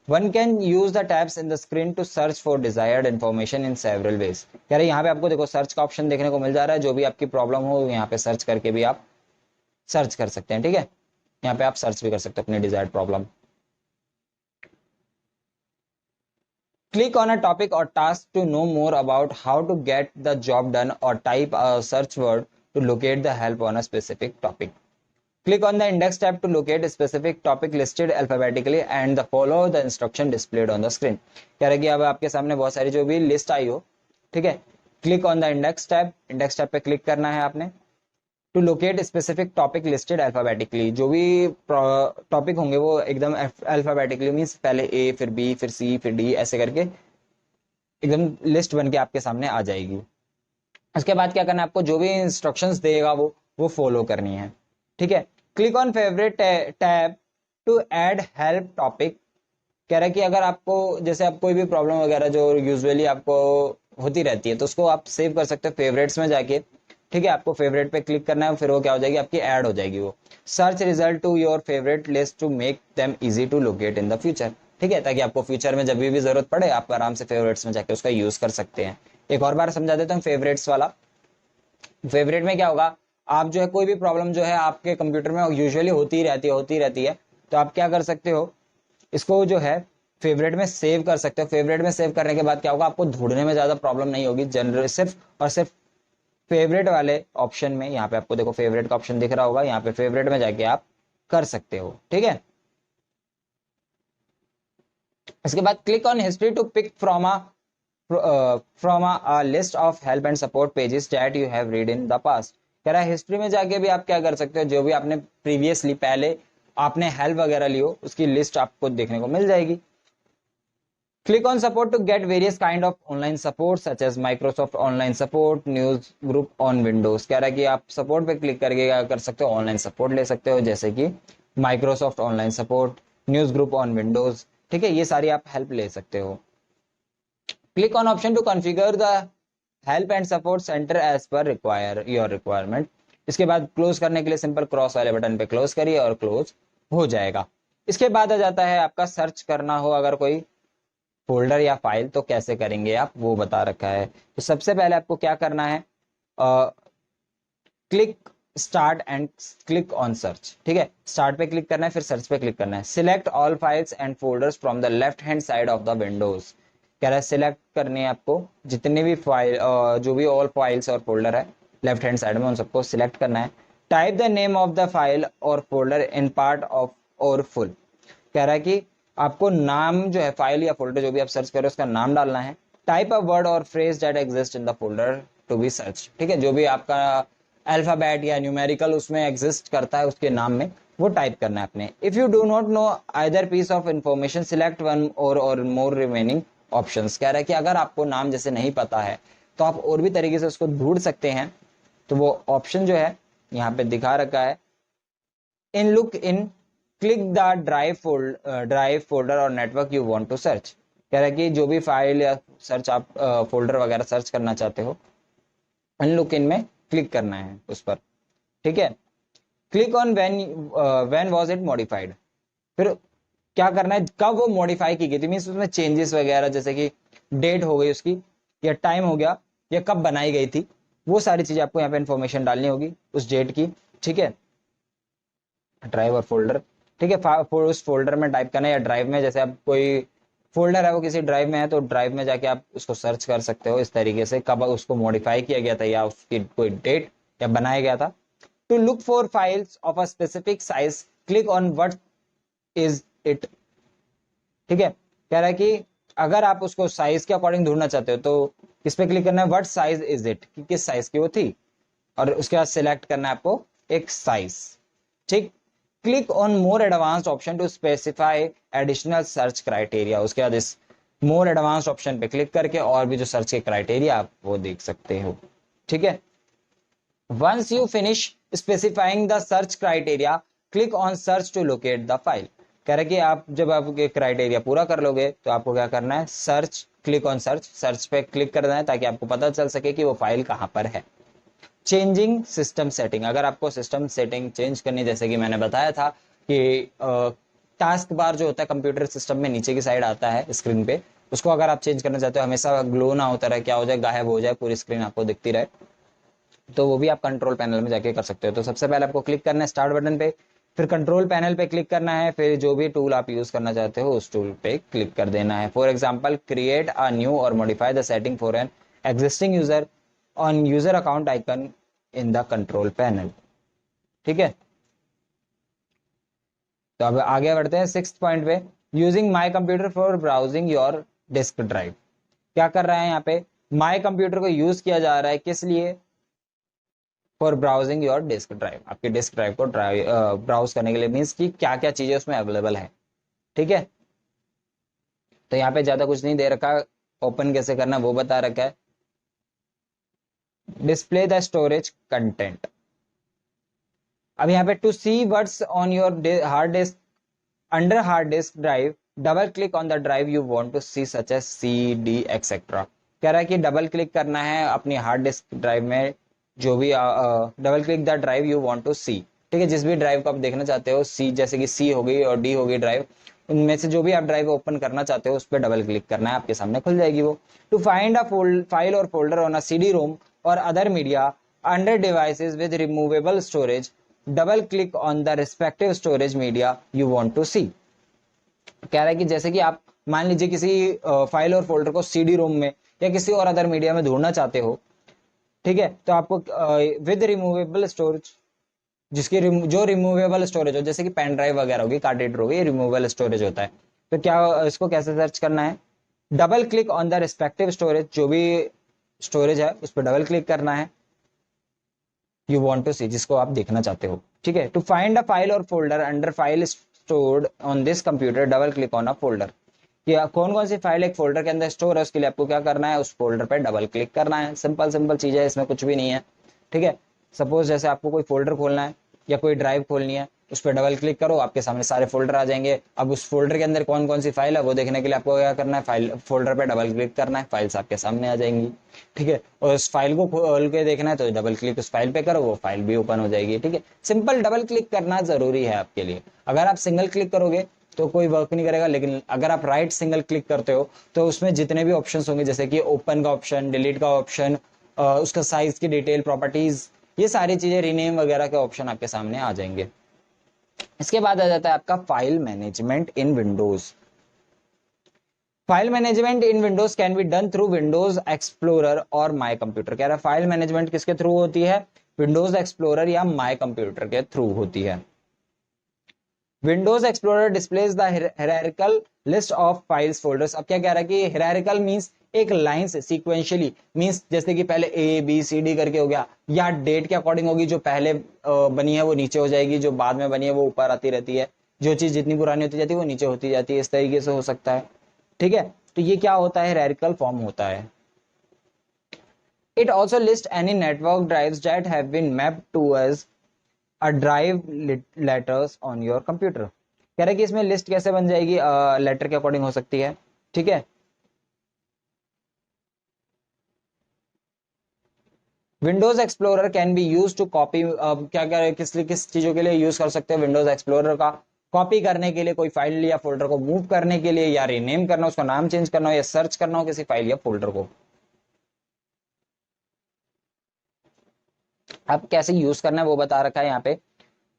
One can use the tabs in the screen to search for desired information in several ways। कह रहे यहाँ पे आपको देखो सर्च का ऑप्शन देखने को मिल जा रहा है, जो भी आपकी प्रॉब्लम हो यहाँ पे सर्च करके भी आप सर्च कर सकते हैं। ठीक है, यहाँ पे आप सर्च भी कर सकते हो अपनी desired problem. Click on a topic or task to know more about how to get the job done, or type a search word to locate the help on a specific topic। Click on the index tab to locate a specific topic listed alphabetically and follow the instruction displayed on the screen। कह रहा है कि अब आपके सामने बहुत सारी जो भी लिस्ट आई हो, ठीक है, click on the index tab पे क्लिक करना है आपने। To locate specific topic listed alphabetically, जो भी टॉपिक होंगे वो एकदम अल्फाबेटिकली मीन्स पहले ए फिर बी फिर सी फिर डी ऐसे करके एकदम लिस्ट बन के आपके सामने आ जाएगी। उसके बाद क्या करना है आपको, जो भी इंस्ट्रक्शंस देगा वो फॉलो करनी है। ठीक है, click on favourite tab to add help topic. कह रहा है कि अगर आपको जैसे आप कोई भी प्रॉब्लम वगैरह जो यूजुअली आपको होती रहती है तो उसको आप सेव कर सकते हो फेवरेट्स में जाके। ठीक है, आपको फेवरेट पे क्लिक करना है, फिर वो क्या हो जाएगी आपकी ऐड हो जाएगी वो। Search result to your favourite list to make them easy to locate in the future. ठीक है, ताकि आपको फ्यूचर में जब भी जरूरत पड़े आप आराम से फेवरेट्स में जाके उसका यूज कर सकते हैं। एक और बार समझा देता हूँ फेवरेट्स वाला। फेवरेट में क्या होगा, आप जो है कोई भी प्रॉब्लम जो है आपके कंप्यूटर में यूजुअली होती रहती है, तो आप क्या कर सकते हो, इसको जो है फेवरेट में सेव कर सकते हो। फेवरेट में सेव करने के बाद क्या होगा, आपको ढूंढने में ज्यादा प्रॉब्लम नहीं होगी। जनरल सिर्फ और सिर्फ फेवरेट वाले ऑप्शन में, यहाँ पे आपको देखो फेवरेट का ऑप्शन दिख रहा होगा, यहाँ पे फेवरेट में जाके आप कर सकते हो। ठीक है, इसके बाद click on history to pick from a list of help and support pages that you have read in the past. कह रहा है हिस्ट्री में जाके भी आप क्या कर सकते हो, जो भी आपने प्रीवियसली पहले आपने हेल्प वगैरह ली हो उसकी लिस्ट आपको देखने को मिल जाएगी। Click on support to get various kind of online support such as Microsoft Online Support, News Group on Windows। कह रहा है कि आप सपोर्ट पे क्लिक करके क्या कर सकते हो, ऑनलाइन सपोर्ट ले सकते हो, जैसे कि Microsoft online support, news group on Windows. ठीक है, ये सारी आप हेल्प ले सकते हो। Click on option to configure the help and support centre as per your requirement. इसके बाद क्लोज करने के लिए सिंपल क्रॉस वाले बटन पे क्लोज करिए और क्लोज हो जाएगा। इसके बाद आ जाता है आपका सर्च करना हो अगर कोई फोल्डर या फाइल तो कैसे करेंगे आप, वो बता रखा है। तो सबसे पहले आपको क्या करना है, click start and click on search. ठीक है, स्टार्ट पे क्लिक करना है, फिर सर्च पे क्लिक करना है। Select all files and folders from the left hand side of the Windows. कह रहा है सिलेक्ट करनी है आपको जितने भी फाइल जो भी ऑल फाइल्स और फोल्डर है लेफ्ट हैंड साइड में, उन सबको सिलेक्ट करना है। Type the name of the file or folder in part of और फुल। कह रहा है कि आपको नाम जो है फाइल या फोल्डर जो भी आप सर्च करो उसका नाम डालना है। टाइप अ वर्ड और phrase that exist in the folder to be search. ठीक है, जो भी आपका अल्फाबेट या न्यूमेरिकल उसमें एग्जिस्ट करता है उसके नाम में वो टाइप करना है अपने। If you do not know either piece of information select one और मोर रिमेनिंग ऑप्शंस। कह रहा है कि अगर आपको नाम जैसे नहीं पता है तो आप और भी तरीके से उसको ढूंढ सकते हैं। तो वो ऑप्शन जो है यहाँ पे दिखा रखा है, in look in click the drive folder or network you want to search. कह रहा है कि जो भी फाइल या सर्च आप फोल्डर वगैरह सर्च करना चाहते हो, इन लुक इन में क्लिक करना है उस पर। ठीक है, click on when was it modified. फिर क्या करना है, कब वो मॉडिफाई की गई थी, मीन्स उसमें चेंजेस वगैरह जैसे कि डेट हो गई उसकी या टाइम हो गया या कब बनाई गई थी, वो सारी चीजें आपको यहाँ पे इंफॉर्मेशन डालनी होगी उस डेट की। ठीक है, ड्राइव और फोल्डर। ठीक है, उस फोल्डर में टाइप करना है या ड्राइव में, जैसे आप कोई फोल्डर है वो किसी ड्राइव में है तो ड्राइव में जाके आप उसको सर्च कर सकते हो इस तरीके से, कब उसको मॉडिफाई किया गया था या उसकी कोई डेट या बनाया गया था। To look for files of a specific size click on what is it. ठीक है, कह रहा है कि अगर आप उसको साइज के अकॉर्डिंग ढूंढना चाहते हो तो किस पे क्लिक करना है, व्हाट साइज इज इट, कि किस साइज की वो थी, और उसके बाद सिलेक्ट करना है आपको एक साइज। ठीक, click on more advanced option to specify additional search criteria. उसके बाद इस मोर एडवांस्ड ऑप्शन पे क्लिक करके और भी जो सर्च के क्राइटेरिया आप वो देख सकते हो। ठीक है, once you finish specifying the search criteria click on search to locate the file. कह रहे कि आप जब आपके क्राइटेरिया पूरा कर लोगे तो आपको क्या करना है, search, click on search, search पे क्लिक करना है ताकि आपको पता चल सके कि वो फाइल कहां पर है। चेंजिंग सिस्टम सेटिंग, अगर आपको सिस्टम सेटिंग चेंज करनी, जैसे कि मैंने बताया था कि टास्क बार जो होता है कंप्यूटर सिस्टम में नीचे की साइड आता है स्क्रीन पे, उसको अगर आप चेंज करना चाहते हो, हमेशा ग्लो ना होता रहे, क्या हो जाए, गायब हो जाए, पूरी स्क्रीन आपको दिखती रहे, तो वो भी आप कंट्रोल पैनल में जाके कर सकते हो। तो सबसे पहले आपको क्लिक करना है स्टार्ट बटन पे, फिर कंट्रोल पैनल पे क्लिक करना है, फिर जो भी टूल आप यूज करना चाहते हो उस टूल पे क्लिक कर देना है। For example, create a new or modify the setting for an existing user on user account icon in the control panel. ठीक है, तो अब आगे बढ़ते हैं 6th पॉइंट पे, using my computer for browsing your disk drive. क्या कर रहा है यहाँ पे, माई कंप्यूटर को यूज किया जा रहा है किस लिए, for browsing your disk drive, आपके डिस्क ड्राइव को ब्राउज करने के लिए, मीन्स कि क्या क्या चीजें उसमें अवेलेबल है। ठीक है, तो यहाँ पे ज्यादा कुछ नहीं दे रखा, ओपन कैसे करना वो बता रखा है। डिस्प्ले द स्टोरेज कंटेंट, अब यहाँ पे to see what's on your hard disk under hard disk drive, double click on the drive you want to see such as C D etcetera. कह रहा है कि डबल क्लिक करना है अपनी हार्ड डिस्क ड्राइव में, जो भी double click the drive you want to see. ठीक है, जिस भी ड्राइव को आप देखना चाहते हो, सी जैसे कि सी हो गई और डी हो गई ड्राइव, उनमें से जो भी आप ड्राइव ओपन करना चाहते हो उस पर डबल क्लिक करना है, आपके सामने खुल जाएगी वो। To find a file or folder on a CD ROM or other media under devices with removable storage, double click on the respective storage media you want to see. कह रहा है कि जैसे कि आप मान लीजिए किसी फाइल और फोल्डर को सीडी रोम में या किसी और अदर मीडिया में ढूंढना चाहते हो, ठीक है, तो आपको विद रिमूवेबल स्टोरेज, जिसकी जो रिमूवेबल स्टोरेज हो, जैसे कि पेन ड्राइव वगैरह होगी, कार्ड रीडर होगी, ये रिमूवेबल स्टोरेज होता है। तो क्या इसको कैसे सर्च करना है, double click on the respective storage, जो भी स्टोरेज है उस पर डबल क्लिक करना है, यू वांट टू सी, जिसको आप देखना चाहते हो। ठीक है, to find a file or folder under file stored on this computer, double click on a folder, कि कौन कौन सी फाइल एक फोल्डर के अंदर स्टोर है, उसके लिए आपको क्या करना है, उस फोल्डर पर डबल क्लिक करना है। सिंपल सिंपल चीज है, इसमें कुछ भी नहीं है। ठीक है, सपोज जैसे आपको कोई फोल्डर खोलना है या कोई ड्राइव खोलनी है, उस पर डबल क्लिक करो, आपके सामने सारे फोल्डर आ जाएंगे। अब उस फोल्डर के अंदर कौन कौन सी फाइल है वो देखने के लिए आपको क्या करना है, फाइल फोल्डर पे डबल क्लिक करना है, फाइल्स आपके सामने आ जाएंगी। ठीक है, और उस फाइल को खोल के देखना है तो डबल क्लिक उस फाइल पे करो, वो फाइल भी ओपन हो जाएगी। ठीक है, सिंपल डबल क्लिक करना जरूरी है आपके लिए। अगर आप सिंगल क्लिक करोगे तो कोई वर्क नहीं करेगा, लेकिन अगर आप राइट सिंगल क्लिक करते हो तो उसमें जितने भी ऑप्शंस होंगे, जैसे कि ओपन का ऑप्शन, डिलीट का ऑप्शन, उसका साइज की डिटेल, प्रॉपर्टीज, ये सारी चीजें, रीनेम वगैरह के ऑप्शन आपके सामने आ जाएंगे। इसके बाद आ जाता है आपका file management in Windows. File management in Windows can be done through Windows explorer और माई कंप्यूटर। कह रहा है फाइल मैनेजमेंट किसके थ्रू होती है, विंडोज एक्सप्लोरर या माई कंप्यूटर के थ्रू होती है। Windows explorer displays the hierarchical list of files folders. अब क्या कह रहा है कि हायरार्किकल मींस एक लाइन से सीक्वेंशियली, मींस जैसे कि पहले ए बी सी डी करके हो गया, या डेट के अकॉर्डिंग होगी, जो पहले बनी है वो नीचे हो जाएगी, जो बाद में बनी है वो ऊपर आती रहती है, जो चीज जितनी पुरानी होती जाती है वो नीचे होती जाती है, इस तरीके से हो सकता है। ठीक है, तो ये क्या होता है, हायरार्किकल फॉर्म होता है। It also list any network drives that have been mapped towards a drive letters on your computer. कह रहे कि इसमें लिस्ट कैसे बन जाएगी, लेटर के अकॉर्डिंग हो सकती है। ठीक है, Windows Explorer can be use to copy, क्या क्या किस चीजों के लिए यूज कर सकते हैं विंडोज एक्सप्लोरर का, कॉपी करने के लिए, कोई फाइल या फोल्डर को मूव करने के लिए, या रीनेम करना, उसका नाम चेंज करना हो, या सर्च करना हो किसी फाइल या फोल्डर को। अब कैसे यूज करना है वो बता रखा है यहाँ पे।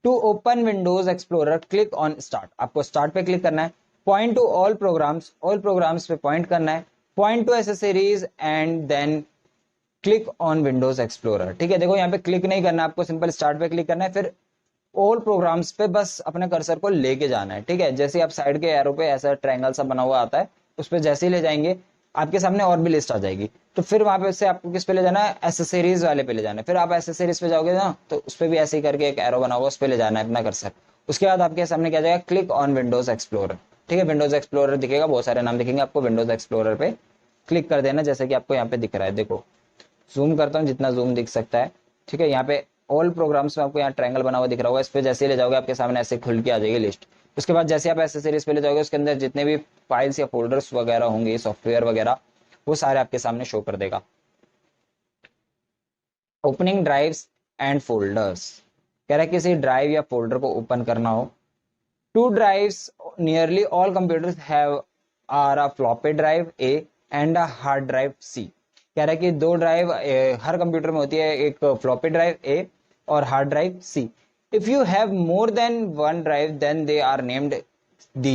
To open Windows Explorer click on start, आपको स्टार्ट पे क्लिक करना है। पॉइंट टू ऑल प्रोग्राम्स पे पॉइंट करना है। Point to accessories and then click on Windows Explorer. ठीक है, देखो यहाँ पे क्लिक नहीं करना, आपको सिंपल स्टार्ट पे क्लिक करना है, फिर ऑल प्रोग्राम्स पे बस अपने कर्सर को लेके जाना है। ठीक है, जैसे आप साइड के एरो पे ऐसा ट्रायंगल सा बना हुआ आता है, उस पर जैसे ही ले जाएंगे आपके सामने और भी लिस्ट आ जाएगी। तो फिर वहां पे से आपको किस पे ले जाना है, एसेसरीज वाले पे ले जाना है। फिर आप एसेसरीज पे जाओगे ना, तो उस पर भी ऐसे ही करके एक एरो बना हुआ, उस पर ले जाना है अपना कर्सर। उसके बाद आपके सामने क्या जाएगा, क्लिक ऑन विंडोज एक्सप्लोरर। ठीक है, विंडोज एक्सप्लोरर दिखेगा, बहुत सारे नाम दिखेंगे आपको, विंडोज एक्सप्लोरर पे क्लिक कर देना, जैसे कि आपको यहाँ पे दिख रहा है। देखो जूम करता हूँ जितना जूम दिख सकता है। ठीक है, यहाँ पे ऑल प्रोग्राम्स में आपको यहाँ ट्रायंगल बना हुआ दिख रहा होगा, इस पे जैसे ही ले जाओगे आपके सामने ऐसे खुल के आ जाएगी लिस्ट। उसके बाद जैसे आप एसेसरीज पे ले जाओगे, उसके अंदर जितने भी फाइल्स या फोल्डर्स वगैरह होंगे, सॉफ्टवेयर वगैरह, वो सारे आपके सामने शो कर देगा। ओपनिंग ड्राइव्स एंड फोल्डर्स, कह रहा है किसी ड्राइव या फोल्डर को ओपन करना हो, Two drives nearly all computers have are a floppy drive A and a hard drive C. कह रहा है कि दो ड्राइव हर कंप्यूटर में होती है, एक फ्लॉपी ड्राइव A और hard drive C. If you have more than one drive then they are named D,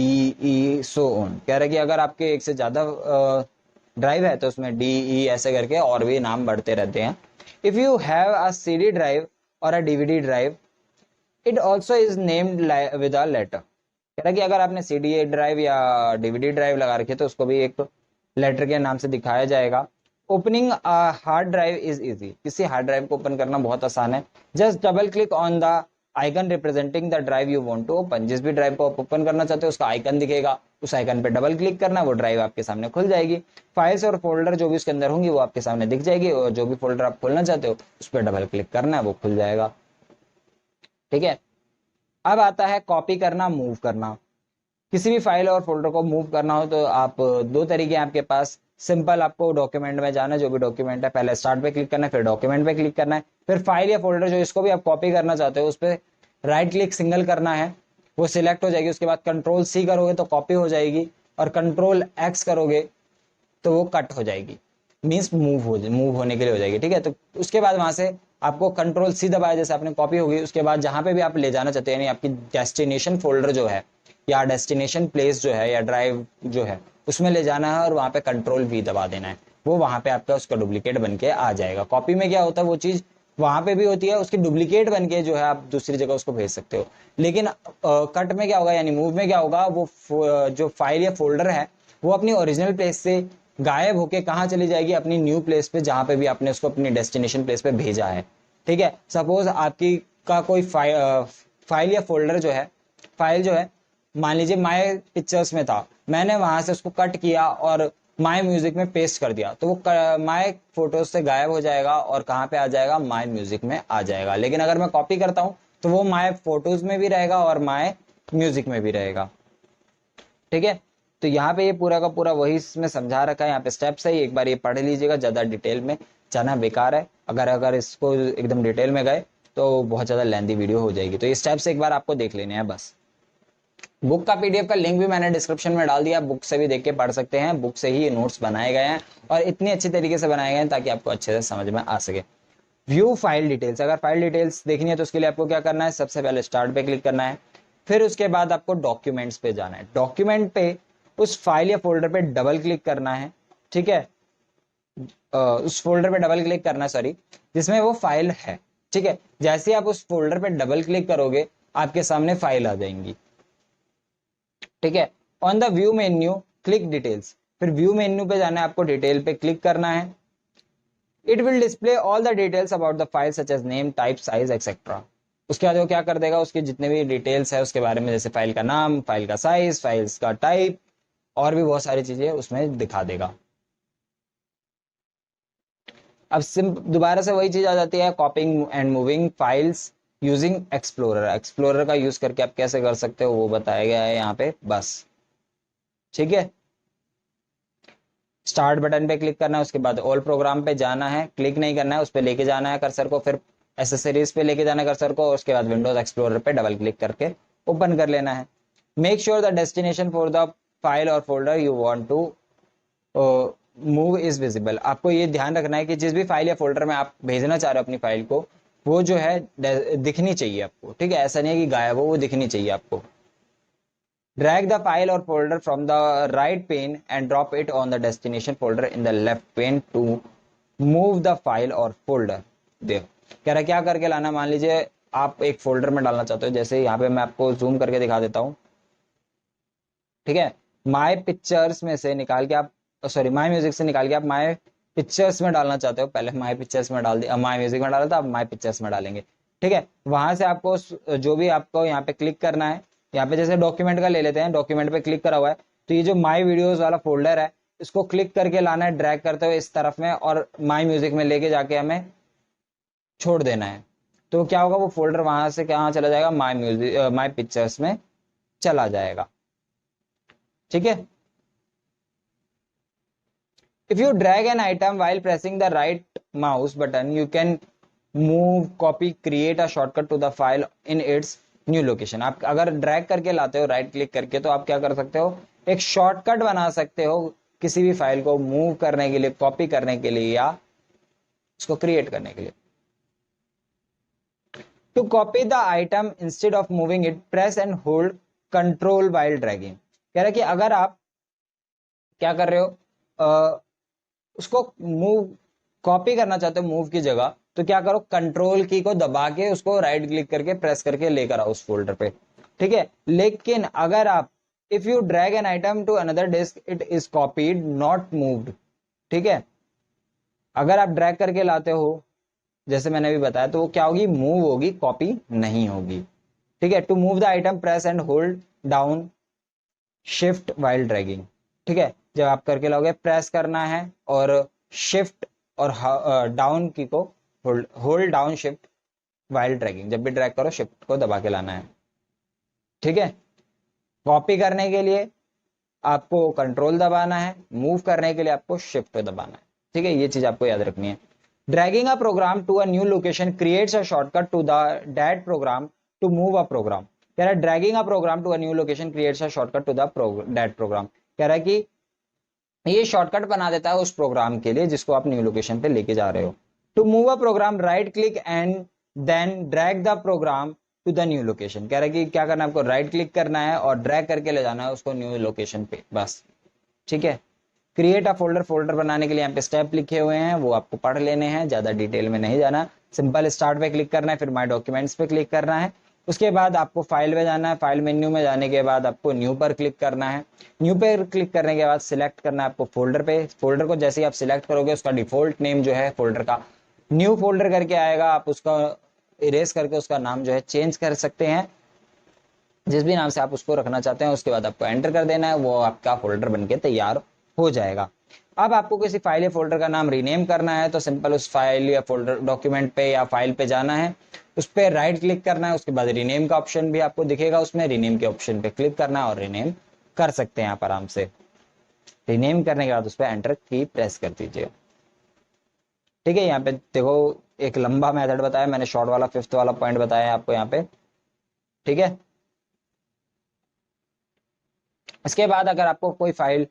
E, so on. कह रहा है कि अगर आपके एक से ज्यादा ड्राइव है तो उसमें D, E ऐसे करके और भी नाम बढ़ते रहते हैं. If you have a CD drive or a DVD drive, it also is named with a letter. कह रहा है कि अगर आपने CD ड्राइव या DVD ड्राइव लगा रखी है तो उसको भी एक लेटर के नाम से दिखाया जाएगा. Opening hard drive is easy. किसी हार्ड ड्राइव को ओपन करना बहुत आसान है. Just double click on the icon representing the drive you want to open. जिस भी ड्राइव को आप ओपन करना चाहते हो उसका आइकन दिखेगा, उस आइकन पे डबल क्लिक करना, वो ड्राइव आपके सामने खुल जाएगी. फाइल्स और फोल्डर जो भी उसके अंदर होंगी वो आपके सामने दिख जाएगी, और जो भी फोल्डर आप खोलना चाहते हो उस पर डबल क्लिक करना है, वो खुल जाएगा. ठीक है. अब आता है कॉपी करना, मूव करना. किसी भी फाइल और फोल्डर को मूव करना हो तो आप दो तरीके हैं आपके पास. सिंपल, आपको डॉक्यूमेंट में जाना है, जो भी डॉक्यूमेंट है पहले स्टार्ट पे क्लिक करना है, फिर डॉक्यूमेंट पे क्लिक करना है, फिर फाइल या फोल्डर जो इसको भी आप कॉपी करना चाहते हो उस पर राइट क्लिक सिंगल करना है, वो सिलेक्ट हो जाएगी. उसके बाद कंट्रोल C करोगे तो कॉपी हो जाएगी, और कंट्रोल X करोगे तो वो कट हो जाएगी, मीन्स मूव होने के लिए हो जाएगी. ठीक है. तो उसके बाद वहां से आपको कंट्रोल C दबाया, जैसे आपने कॉपी होगी, उसके बाद जहां पे भी आप ले जाना चाहते हैं, यानी आपकी डेस्टिनेशन फोल्डर जो है या डेस्टिनेशन प्लेस जो है या ड्राइव जो है उसमें ले जाना है, और वहां पे कंट्रोल V दबा देना है. वो वहां पे आपका उसका डुप्लीकेट बन के आ जाएगा. कॉपी में क्या होता है, वो चीज वहां पे भी होती है, उसकी डुप्लीकेट बन के जो है आप दूसरी जगह उसको भेज सकते हो. लेकिन कट में क्या होगा, यानी मूव में क्या होगा, वो जो फाइल या फोल्डर है वो अपनी ओरिजिनल प्लेस से गायब होके कहाँ चली जाएगी, अपनी न्यू प्लेस पे, जहां पे भी आपने उसको अपनी डेस्टिनेशन प्लेस पे भेजा है. ठीक है. सपोज आपकी का कोई फाइल या फोल्डर जो है, फाइल जो है मान लीजिए माय पिक्चर्स में था, मैंने वहां से उसको कट किया और माय म्यूजिक में पेस्ट कर दिया, तो वो माय फोटोज से गायब हो जाएगा और कहाँ पे आ जाएगा, माय म्यूजिक में आ जाएगा. लेकिन अगर मैं कॉपी करता हूं तो वो माय फोटोज में भी रहेगा और माय म्यूजिक में भी रहेगा. ठीक है. तो यहाँ पे ये पूरा का पूरा वही इसमें समझा रखा है, यहाँ पे स्टेप्स है, एक बार ये पढ़ लीजिएगा. ज्यादा डिटेल में जाना बेकार है, अगर इसको एकदम डिटेल में गए तो बहुत ज्यादा लेंथी वीडियो हो जाएगी. तो ये स्टेप्स एक बार आपको देख लेने हैं बस. बुक का PDF का लिंक भी मैंने डिस्क्रिप्शन में डाल दिया, बुक से भी देख के पढ़ सकते हैं. बुक से ही नोट्स बनाए गए हैं और इतनी अच्छी तरीके से बनाए गए हैं ताकि आपको अच्छे से समझ में आ सके. View file details. अगर फाइल डिटेल्स देखनी है तो उसके लिए आपको क्या करना है, सबसे पहले स्टार्ट पे क्लिक करना है, फिर उसके बाद आपको डॉक्यूमेंट्स पे जाना है. डॉक्यूमेंट पे उस फाइल या फोल्डर पे डबल क्लिक करना है. ठीक है. उस फोल्डर पे डबल क्लिक करना है, सॉरी, जिसमें वो फाइल है. ठीक है. जैसे आप उस फोल्डर पे डबल क्लिक करोगे आपके सामने फाइल आ जाएंगी. ठीक है. On the view menu click details. फिर व्यू मेन्यू पे जाना है, आपको डिटेल पे क्लिक करना है. It will display all the details about the file such as name, type, size etcetera. उसके बाद वो क्या कर देगा, उसके जितने भी डिटेल्स है उसके बारे में, जैसे फाइल का नाम, फाइल का साइज, फाइल्स का टाइप और भी बहुत सारी चीजें उसमें दिखा देगा. अब दोबारा से वही चीज आ जाती है, कॉपिंग and moving files using explorer. Explorer का यूज करके आप कैसे कर सकते हो वो बताया गया है यहाँ पे बस. ठीक है. स्टार्ट बटन पे क्लिक करना है, उसके बाद ऑल प्रोग्राम पे जाना है, क्लिक नहीं करना है, उस पर लेके जाना है कर्सर को, फिर एसेसरीज पे लेके जाना है कर्सर को, उसके बाद विंडोज एक्सप्लोरर पे डबल क्लिक करके ओपन कर लेना है. Make sure the destination for the file or folder you want to move is visible. आपको ये ध्यान रखना है कि जिस भी फाइल या फोल्डर में आप भेजना चाह रहे हो अपनी फाइल को, वो जो है दिखनी चाहिए आपको. ठीक है. ऐसा नहीं है कि गायब हो, वो दिखनी चाहिए आपको. Drag the file or folder from the right pane and drop it on the destination folder in the left pane to move the file or folder. देखो कह रहा क्या करके लाना. मान लीजिए आप एक फोल्डर में डालना चाहते हो, जैसे यहाँ पे मैं आपको जूम करके दिखा देता हूँ. ठीक है. माय पिक्चर्स में से निकाल के आप, सॉरी, माय म्यूजिक से निकाल के आप माय पिक्चर्स में डालना चाहते हो. पहले माय पिक्चर्स में डाल दिया, माय म्यूजिक में डाला था, अब माय पिक्चर्स में डालेंगे. ठीक है. वहां से आपको जो भी आपको यहाँ पे क्लिक करना है, यहाँ पे जैसे डॉक्यूमेंट का ले लेते हैं, डॉक्यूमेंट पे क्लिक करा हुआ है तो ये जो माय वीडियोस वाला फोल्डर है इसको क्लिक करके लाना है, ड्रैग करते हुए इस तरफ में, और माय म्यूजिक में लेके जाके हमें छोड़ देना है. तो क्या होगा, वो फोल्डर वहां से कहाँ चला जाएगा, माय म्यूजिक, माय पिक्चर्स में चला जाएगा. ठीक है. If you drag an item while pressing the right mouse button, you can move, copy, create a shortcut to the file in its new location. आप अगर ड्रैग करके लाते हो राइट क्लिक करके, तो आप क्या कर सकते हो, एक शॉर्टकट बना सकते हो किसी भी फाइल को मूव करने के लिए, कॉपी करने के लिए, या उसको क्रिएट करने के लिए। To copy the item instead of moving it, press and hold control while dragging. कह रहा है कि अगर आप क्या कर रहे हो, उसको मूव, कॉपी करना चाहते हो मूव की जगह, तो क्या करो, कंट्रोल की को दबा के उसको राइट क्लिक करके प्रेस करके लेकर आओ उस फोल्डर पे, ठीक है। लेकिन अगर आप, if you drag an item to another disk it is copied not moved, ठीक है। अगर आप ड्रैग करके लाते हो जैसे मैंने अभी बताया, तो वो क्या होगी, मूव होगी, कॉपी नहीं होगी, ठीक है। To move the item press and hold down shift while dragging, ठीक है। जब आप करके लाओगे प्रेस करना है और शिफ्ट और डाउन की को hold down shift while dragging, जब भी ड्रैग करो शिफ्ट को दबा के लाना है, ठीक है। कॉपी करने के लिए आपको कंट्रोल दबाना है, मूव करने के लिए आपको शिफ्ट दबाना है, ठीक है। ये चीज आपको याद रखनी है। Dragging a program to a new location creates a shortcut to the that program to move a program. कह रहा है dragging a program to a new location creates a shortcut to the that program. कह रहा है कि ये shortcut बना देता है उस प्रोग्राम के लिए जिसको आप न्यू लोकेशन पे लेके जा रहे हो। To move a program right click and then drag the program to the new location. कह रहा है कि क्या करना है, आपको राइट क्लिक करना है और ड्रैग करके ले जाना है उसको न्यू लोकेशन पे, बस, ठीक है। क्रिएट अ फोल्डर, फोल्डर बनाने के लिए यहाँ पे स्टेप लिखे हुए हैं, वो आपको पढ़ लेने हैं, ज्यादा डिटेल में नहीं जाना। सिंपल स्टार्ट पे क्लिक करना है, फिर माय डॉक्यूमेंट्स पे क्लिक करना है, उसके बाद आपको फाइल में जाना है, फाइल मेन्यू में जाने के बाद आपको न्यू पर क्लिक करना है, न्यू पे क्लिक करने के बाद सिलेक्ट करना है आपको फोल्डर पे। फोल्डर को जैसे ही आप सिलेक्ट करोगे उसका डिफॉल्ट नेम जो है फोल्डर का न्यू फोल्डर करके आएगा, आप उसका इरेज करके उसका नाम जो है चेंज कर सकते हैं, जिस भी नाम से आप उसको रखना चाहते हैं। उसके बाद आपको एंटर कर देना है, वो आपका फोल्डर बनके तैयार हो जाएगा। अब आपको किसी फाइल या फोल्डर का नाम रीनेम करना है, तो सिंपल उस फाइल या फोल्डर डॉक्यूमेंट पे या फाइल पे जाना है, उस पर राइट क्लिक करना है, उसके बाद रीनेम का ऑप्शन भी आपको दिखेगा, उसमें रीनेम के ऑप्शन पे क्लिक करना है और रीनेम कर सकते हैं आप आराम से। रीनेम करने के बाद उस पर एंटर की प्रेस कर दीजिए, ठीक है। यहाँ पे देखो एक लंबा मेथड बताया मैंने, शॉर्ट वाला फिफ्थ वाला पॉइंट बताया है आपको यहाँ पे, ठीक है। इसके बाद अगर आपको कोई फाइल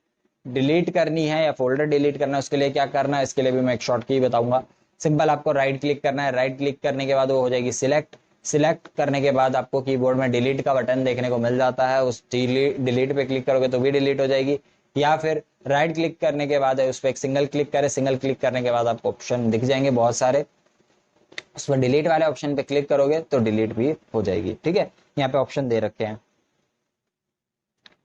डिलीट करनी है या फोल्डर डिलीट करना है, उसके लिए क्या करना है, इसके लिए भी मैं एक शॉर्ट की बताऊंगा। सिंपल आपको राइट क्लिक करना है, राइट क्लिक करने के बाद वो हो जाएगी सिलेक्ट, सिलेक्ट करने के बाद आपको कीबोर्ड में डिलीट का बटन देखने को मिल जाता है, उस डिलीट पे क्लिक करोगे तो भी डिलीट हो जाएगी, या फिर राइट क्लिक करने के बाद उस पर एक सिंगल क्लिक करें, सिंगल क्लिक करने के बाद आपको ऑप्शन दिख जाएंगे बहुत सारे, उस पर डिलीट वाले ऑप्शन पे क्लिक करोगे तो डिलीट भी हो जाएगी, ठीक है। यहाँ पे ऑप्शन दे रखे हैं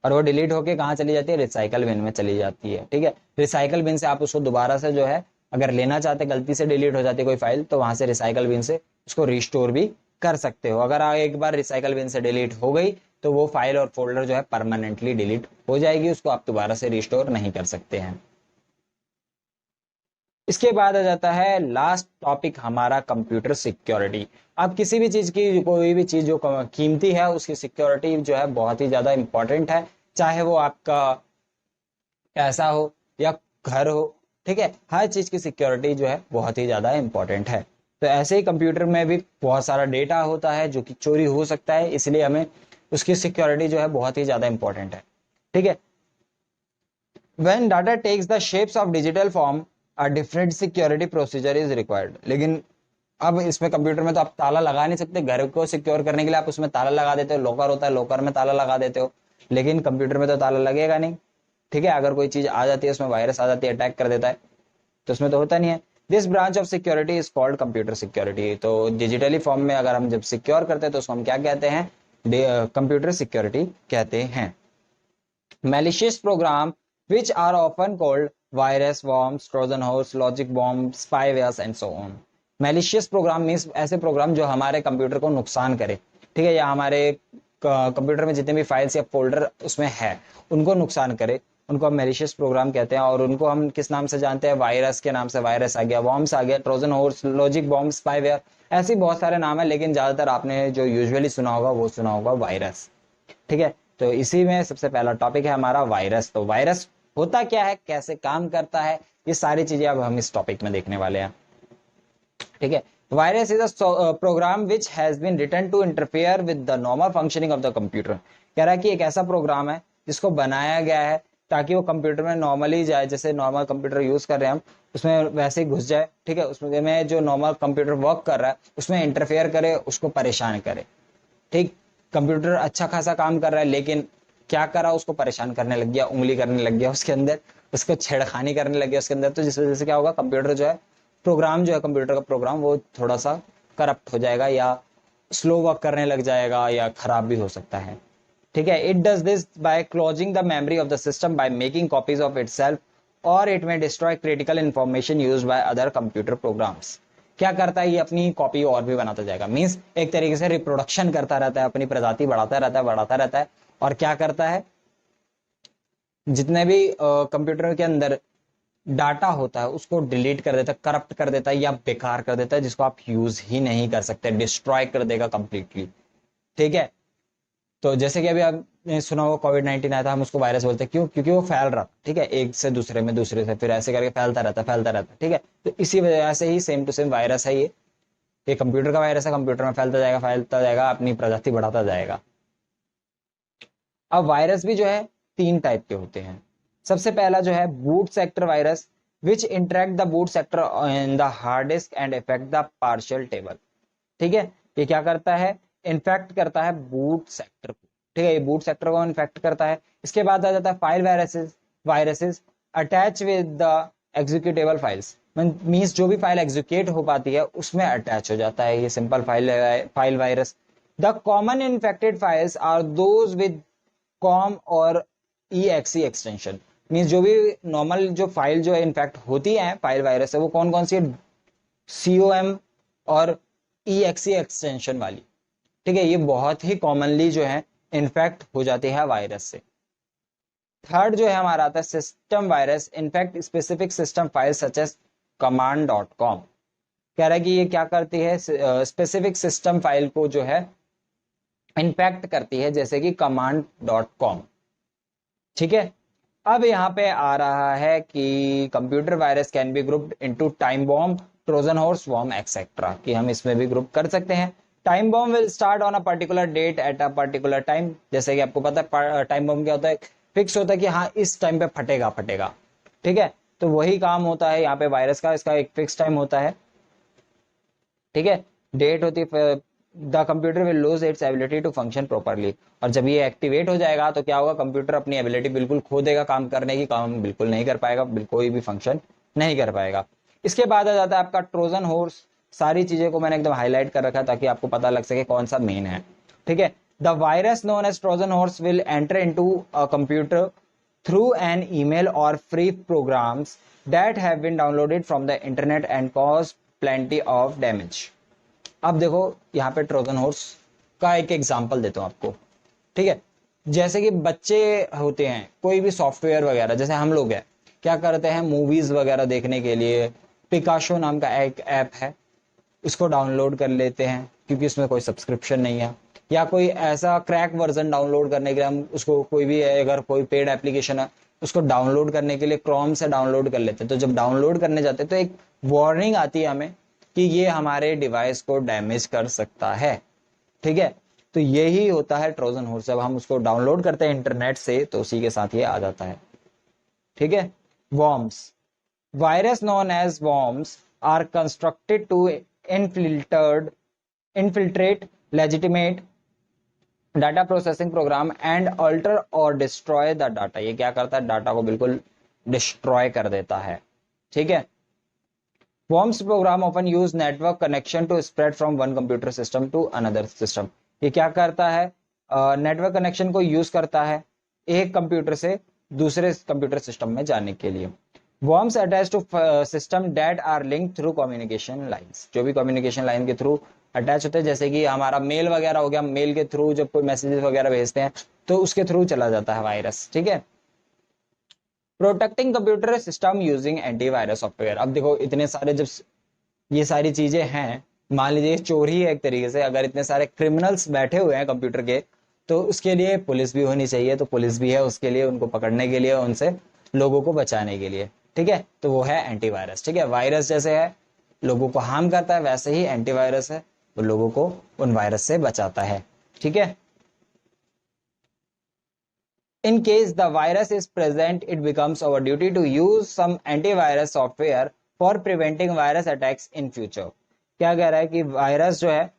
और वो डिलीट होके कहाँ चली जाती है, रिसाइकल बिन में चली जाती है, ठीक है। रिसाइकल बिन से आप उसको दोबारा से जो है अगर लेना चाहते, गलती से डिलीट हो जाती है कोई फाइल, तो वहां से रिसाइकल बिन से उसको रिस्टोर भी कर सकते हो। अगर एक बार रिसाइकल बिन से डिलीट हो गई तो वो फाइल और फोल्डर जो है परमानेंटली डिलीट हो जाएगी, उसको आप दोबारा से रिस्टोर नहीं कर सकते हैं। इसके बाद आ जाता है लास्ट टॉपिक हमारा, कंप्यूटर सिक्योरिटी। आप किसी भी चीज की, कोई भी चीज जो कीमती है उसकी सिक्योरिटी जो है बहुत ही ज्यादा इंपॉर्टेंट है, चाहे वो आपका पैसा हो या घर हो, ठीक है। हर चीज की सिक्योरिटी जो है बहुत ही ज्यादा इंपॉर्टेंट है। तो ऐसे ही कंप्यूटर में भी बहुत सारा डेटा होता है जो कि चोरी हो सकता है, इसलिए हमें उसकी सिक्योरिटी जो है बहुत ही ज्यादा इंपॉर्टेंट है, ठीक है। When data takes the shapes of digital form, a different security procedure is required. लेकिन अब इसमें कंप्यूटर में तो आप ताला लगा नहीं सकते, घर को सिक्योर करने के लिए आप उसमें ताला लगा देते हो, लॉकर होता है लॉकर में ताला लगा देते हो, लेकिन कंप्यूटर में तो ताला लगेगा नहीं, ठीक है। अगर कोई चीज आ जाती है, उसमें वायरस आ जाती है, अटैक कर देता है, तो उसमें तो होता नहीं है। This branch of security is called computer security. तो डिजिटली फॉर्म में अगर हम जब सिक्योर करते हैं तो उसको हम क्या कहते हैं, कंप्यूटर सिक्योरिटी कहते हैं। Malicious program, which are often called virus, worms, Trojan horse, logic bomb, spywares and so on. Malicious program means ऐसे प्रोग्राम जो हमारे कंप्यूटर को नुकसान करे, ठीक है, या हमारे कंप्यूटर में जितने भी फाइल्स या फोल्डर उसमें है उनको नुकसान करे, उनको हम मेलिशियस प्रोग्राम कहते हैं। और उनको हम किस नाम से जानते हैं, वायरस के नाम से, वायरस आ गया, वॉर्म्स आ गया, Trojan horse, logic bomb, spyware, ऐसे बहुत सारे नाम है, लेकिन ज्यादातर आपने जो यूजुअली सुना होगा वो सुना होगा वायरस, ठीक है। तो इसी में सबसे पहला टॉपिक है हमारा वायरस। तो वायरस होता क्या है, कैसे काम करता है, ये सारी चीजें अब हम इस टॉपिक में देखने वाले हैं, ठीक है। Virus is a program which has been written to interfere with the normal functioning of the computer. कह रहा है कि एक ऐसा प्रोग्राम है जिसको बनाया गया है ताकि वो कंप्यूटर में नॉर्मली जाए, जैसे नॉर्मल कंप्यूटर यूज कर रहे हैं हम उसमें वैसे ही घुस जाए, ठीक है, उसमें जो नॉर्मल कंप्यूटर वर्क कर रहा है उसमें इंटरफेयर करे, उसको परेशान करे। ठीक, कंप्यूटर अच्छा खासा काम कर रहा है लेकिन क्या करा, उसको परेशान करने लग गया, उंगली करने लग गया उसके अंदर, उसको छेड़खानी करने लग गया उसके अंदर, तो जिस वजह से क्या होगा, कंप्यूटर जो है, प्रोग्राम जो है कंप्यूटर का प्रोग्राम वो थोड़ा सा करप्ट हो जाएगा या स्लो वर्क करने लग जाएगा या खराब भी हो सकता है। ठीक है, it does this by closing the memory of the system by making copies of itself और इट में destroy critical information used by other computer programs. क्या करता है, ये अपनी कॉपी और भी बनाता जाएगा, मींस एक तरीके से रिप्रोडक्शन करता रहता है, अपनी प्रजाति बढ़ाता रहता है। और क्या करता है, जितने भी कंप्यूटर के अंदर डाटा होता है उसको डिलीट कर देता है, करप्ट कर देता है या बेकार कर देता है, जिसको आप यूज ही नहीं कर सकते, डिस्ट्रॉय कर देगा कंप्लीटली। ठीक है, तो जैसे कि अभी आपने सुना होगा कोविड-19 आया था, हम उसको वायरस बोलते हैं, क्यों, क्योंकि वो फैल रहा था, ठीक है, एक से दूसरे में, दूसरे से फिर ऐसे करके फैलता रहता, ठीक है। तो इसी वजह से ही सेम टू सेम वायरस है ये कंप्यूटर का वायरस है, कंप्यूटर में फैलता जाएगा, अपनी प्रजाति बढ़ाता जाएगा। अब वायरस भी जो है 3 टाइप के होते हैं। सबसे पहला जो है boot sector virus, which interact the boot sector in the hard disk and effect the partial table. ठीक है, ये क्या करता है, इन्फेक्ट करता है बूट सेक्टर को, ठीक है, ये बूट सेक्टर को इन्फेक्ट करता है। इसके बाद आ जाता है file viruses attach with the executable files, means जो भी फाइल एग्जीक्यूट हो पाती है उसमें अटैच हो जाता है, ये simple file virus. The common infected files are those with com or exe extension, means जो भी नॉर्मल जो फाइल जो इन्फेक्ट होती है फाइल वायरस से, वो कौन कौन सी है, com और exe एक्सटेंशन वाली। ठीक है, ये बहुत ही कॉमनली जो है इन्फेक्ट हो जाती है वायरस से। थर्ड जो है हमारा आता है system virus, in fact specific system file such as command.com। कह रहा है कि ये क्या करती है, स्पेसिफिक सिस्टम फाइल को जो है इन्फेक्ट करती है, जैसे कि command.com। ठीक है, अब यहाँ पे आ रहा है कि computer virus can be grouped into time bomb, Trojan horse, worm etcetera, कि हम इसमें भी ग्रुप कर सकते हैं। Time bomb will start on a particular date at a particular time, जैसे कि आपको पता है टाइम बॉम्ब क्या होता है, फिक्स होता है कि हाँ इस टाइम पे फटेगा। ठीक है, तो वही काम होता है यहाँ पे वायरस का, इसका एक फिक्स टाइम होता है। ठीक है, डेट होती है, the computer will lose its ability to function properly, और जब ये एक्टिवेट हो जाएगा तो क्या होगा, कंप्यूटर अपनी एबिलिटी बिल्कुल खो देगा काम करने की, काम बिल्कुल नहीं कर पाएगा, कोई भी फंक्शन नहीं कर पाएगा। इसके बाद आ जाता है आपका ट्रोजन हॉर्स। सारी चीजें को मैंने एकदम हाईलाइट कर रखा है ताकि आपको पता लग सके कौन सा मेन है। ठीक है, the virus known as Trojan horse will enter into a computer through an email or free programs that have been downloaded from the internet and cause plenty of damage। अब देखो यहाँ पे ट्रोजन हॉर्स का एक example देता हूँ आपको। ठीक है, जैसे कि बच्चे होते हैं, कोई भी सॉफ्टवेयर वगैरह, जैसे हम लोग हैं, क्या करते हैं, मूवीज वगैरह देखने के लिए पिकाशो नाम का एक ऐप है, उसको डाउनलोड कर लेते हैं क्योंकि उसमें कोई सब्सक्रिप्शन नहीं है, या कोई ऐसा क्रैक वर्जन डाउनलोड करने के लिए हम उसको, कोई भी अगर कोई पेड एप्लीकेशन है उसको डाउनलोड करने के लिए क्रोम से डाउनलोड कर लेते हैं। तो जब डाउनलोड करने जाते हैं तो एक वार्निंग आती है हमें कि ये हमारे डिवाइस को डैमेज कर सकता है। ठीक है, तो यही होता है ट्रोजन हॉर्स, जब हम उसको डाउनलोड करते हैं इंटरनेट से तो उसी के साथ ये आ जाता है। ठीक है, worms, virus known as worms are constructed to infiltrate legitimate data processing program and alter or destroy the data. ये क्या करता है, डाटा को बिल्कुल डिस्ट्रॉय कर देता है। ठीक है, worms program often use network connection to spread from one computer system to another system. ये क्या करता है, नेटवर्क कनेक्शन को यूज करता है एक कंप्यूटर से दूसरे कंप्यूटर सिस्टम में जाने के लिए। Worms attach to system that are link through communication lines, जो भी कम्युनिकेशन लाइन के थ्रू अटैच होते हैं, जैसे कि हमारा मेल वगैरह हो गया, मेल के थ्रू जब कोई मैसेजेस वगैरह भेजते हैं तो उसके थ्रू चला जाता है वायरस। ठीक है, protecting computer system using antivirus software. अब देखो इतने सारे जब ये सारी चीजें हैं, मान लीजिए चोरी है एक तरीके से, अगर इतने सारे क्रिमिनल्स बैठे हुए हैं कंप्यूटर के, तो उसके लिए पुलिस भी होनी चाहिए, तो पुलिस भी है उसके लिए, उनको पकड़ने के लिए, उनसे लोगों को बचाने के लिए। ठीक है, तो वो है एंटीवायरस। ठीक है, वायरस जैसे है लोगों को हार्म करता है, वैसे ही एंटीवायरस है, वो लोगों को उन वायरस से बचाता है। ठीक है। In case the virus is present, it becomes our duty to use some antivirus software for preventing virus attacks in future. क्या कह रहा है कि वायरस जो है,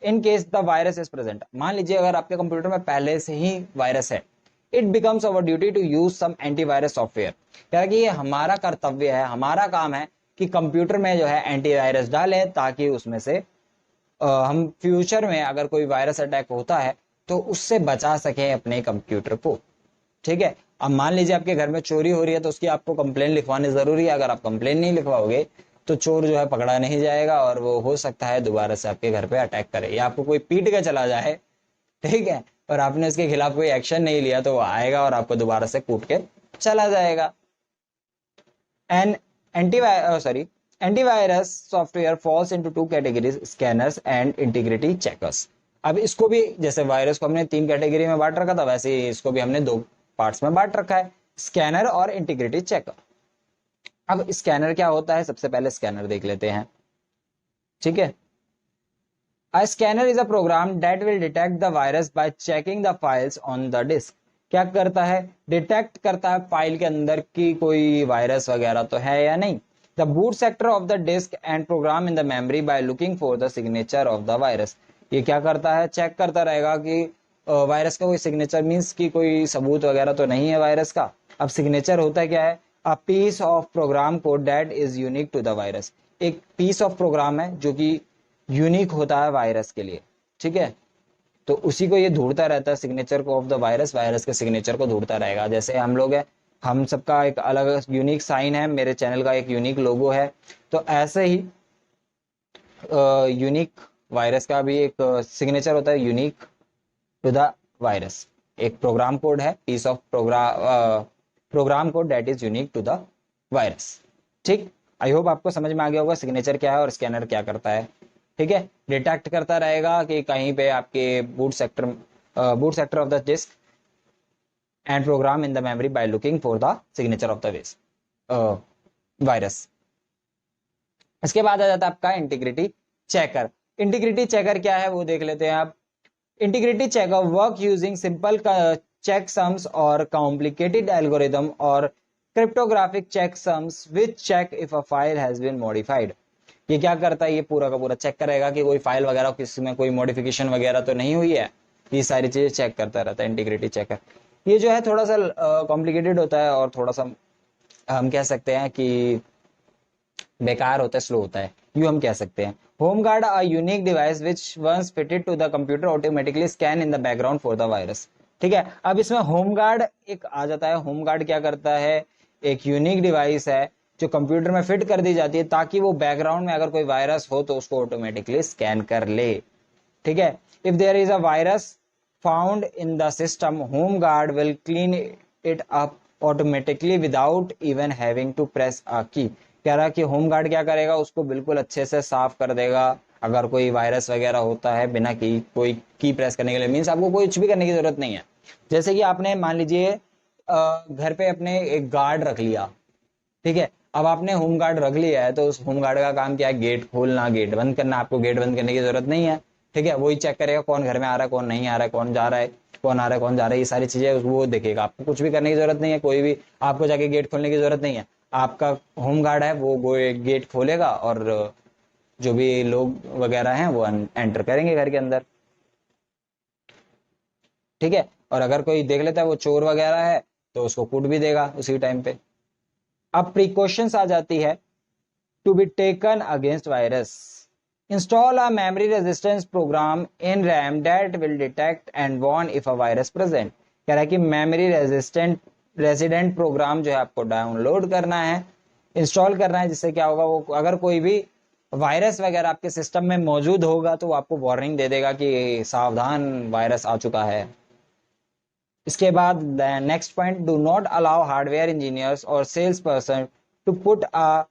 in case the virus is present, मान लीजिए अगर आपके कंप्यूटर में पहले से ही वायरस है, it becomes our duty to use some antivirus software. क्या कि ये हमारा कर्तव्य है, हमारा काम है कि कंप्यूटर में जो है एंटीवायरस डालें, ताकि उसमें से हम फ्यूचर में अगर कोई वायरस अटैक होता है तो उससे बचा सके अपने कंप्यूटर को। ठीक है। अब मान लीजिए आपके घर में चोरी हो रही है, तो उसकी आपको कंप्लेन लिखवानी जरूरी है। अगर आप कंप्लेन नहीं लिखवाओगे तो चोर जो है पकड़ा नहीं जाएगा, और वो हो सकता है दोबारा से आपके घर पे अटैक करे, या आपको कोई पीट के चला जाए, ठीक है, और आपने उसके खिलाफ कोई एक्शन नहीं लिया, तो वो आएगा और आपको दोबारा से कूट के चला जाएगा। An antivirus software falls into two categories, scanners and integrity checkers. अब इसको भी, जैसे वायरस को हमने 3 कैटेगरी में बांट रखा था, वैसे ही इसको भी हमने 2 पार्ट्स में बांट रखा है, स्कैनर और इंटीग्रिटी चेकर। अब स्कैनर क्या होता है, सबसे पहले स्कैनर देख लेते हैं। ठीक है। A scanner is a program that will detect the virus by checking the files on the disk. क्या करता है, डिटेक्ट करता है फाइल के अंदर की कोई वायरस वगैरह तो है या नहीं। The boot sector of the disk and program in the memory by looking for the signature of the virus. ये क्या करता है, चेक करता रहेगा कि वायरस का कोई सिग्नेचर, मीन्स कि कोई सबूत वगैरह तो नहीं है वायरस का। अब सिग्नेचर होता है क्या है, a piece of program code that is unique to the virus. एक पीस ऑफ प्रोग्राम है जो कि यूनिक होता है वायरस के लिए। ठीक है। तो उसी को ये ढूंढता रहता है, सिग्नेचर को ऑफ द वायरस, वायरस के सिग्नेचर को ढूंढता रहेगा। जैसे हम लोग हैं, हम सबका एक अलग यूनिक साइन है, मेरे चैनल का एक यूनिक लोगो है, तो ऐसे ही यूनिक वायरस का भी एक सिग्नेचर होता है, यूनिक टू द वायरस। एक प्रोग्राम कोड है, piece of program code that is unique to the virus. ठीक, आई होप आपको समझ में आ गया होगा सिग्नेचर क्या है और स्कैनर क्या करता है। ठीक है। डिटेक्ट करता रहेगा कि कहीं पे आपके boot sector of the disk and program in the memory by looking for the signature of the virus. इसके बाद आ जाता है आपका इंटीग्रिटी चेकर। इंटीग्रिटी चेकर क्या है वो देख लेते हैं आप। Integrity checker work using simple check sums or complicated algorithm or cryptographic check sums which check if a file has been modified. ये क्या करता है, ये पूरा का पूरा चेक करेगा कि कोई फाइल वगैरह किसी में कोई मॉडिफिकेशन वगैरह तो नहीं हुई है। ये सारी चीजें चेक करता रहता है इंटीग्रिटी चेकर। ये जो है थोड़ा सा कॉम्प्लिकेटेड होता है और थोड़ा सा हम कह सकते हैं कि बेकार होता है, स्लो होता है, यूं हम कह सकते हैं। Home guard a unique device which once fitted to the computer automatically scan in the background for the virus. ठीक है। अब इसमें होम गार्ड एक आ जाता है। होम गार्ड क्या करता है, एक यूनिक डिवाइस है जो कंप्यूटर में फिट कर दी जाती है, ताकि वो बैकग्राउंड में अगर कोई वायरस हो तो उसको ऑटोमेटिकली स्कैन कर ले। ठीक है। If there is a virus found in the system, home guard will clean it up automatically without even having to press a key. कह रहा कि होम गार्ड क्या करेगा, उसको बिल्कुल अच्छे से साफ कर देगा अगर कोई वायरस वगैरह होता है, बिना कोई की प्रेस करने के लिए। मीन्स आपको कुछ भी करने की जरूरत नहीं है। जैसे कि आपने मान लीजिए घर पे अपने एक गार्ड रख लिया, ठीक है, अब आपने होम गार्ड रख लिया है, तो उस होम गार्ड का काम क्या है, गेट खोलना, गेट बंद करना। आपको गेट बंद करने की जरूरत नहीं है। ठीक है। वही चेक करेगा कौन घर में आ रहा है, कौन नहीं आ रहा है, कौन जा रहा है, कौन आ रहा है, कौन जा रहा है, ये सारी चीजें वो देखेगा। आपको कुछ भी करने की जरूरत नहीं है, कोई भी आपको जाके गेट खोलने की जरूरत नहीं है। आपका होम गार्ड है वो गेट खोलेगा और जो भी लोग वगैरह हैं वो एंटर करेंगे घर के अंदर। ठीक है। और अगर कोई देख लेता है वो चोर वगैरह है, तो उसको कूट भी देगा उसी टाइम पे। अब प्रिकॉशंस आ जाती है to be taken against virus. Install a memory resistance program in RAM that will detect and warn if a virus present. कह रहा है कि मेमोरी रेजिडेंट प्रोग्राम जो है आपको डाउनलोड करना है, इंस्टॉल करना है, जिससे क्या होगा, वो अगर कोई भी वायरस वगैरह आपके सिस्टम में मौजूद होगा तो वो आपको वार्निंग दे देगा कि सावधान, वायरस आ चुका है। इसके बाद next point, do not allow hardware engineers or sales person to put a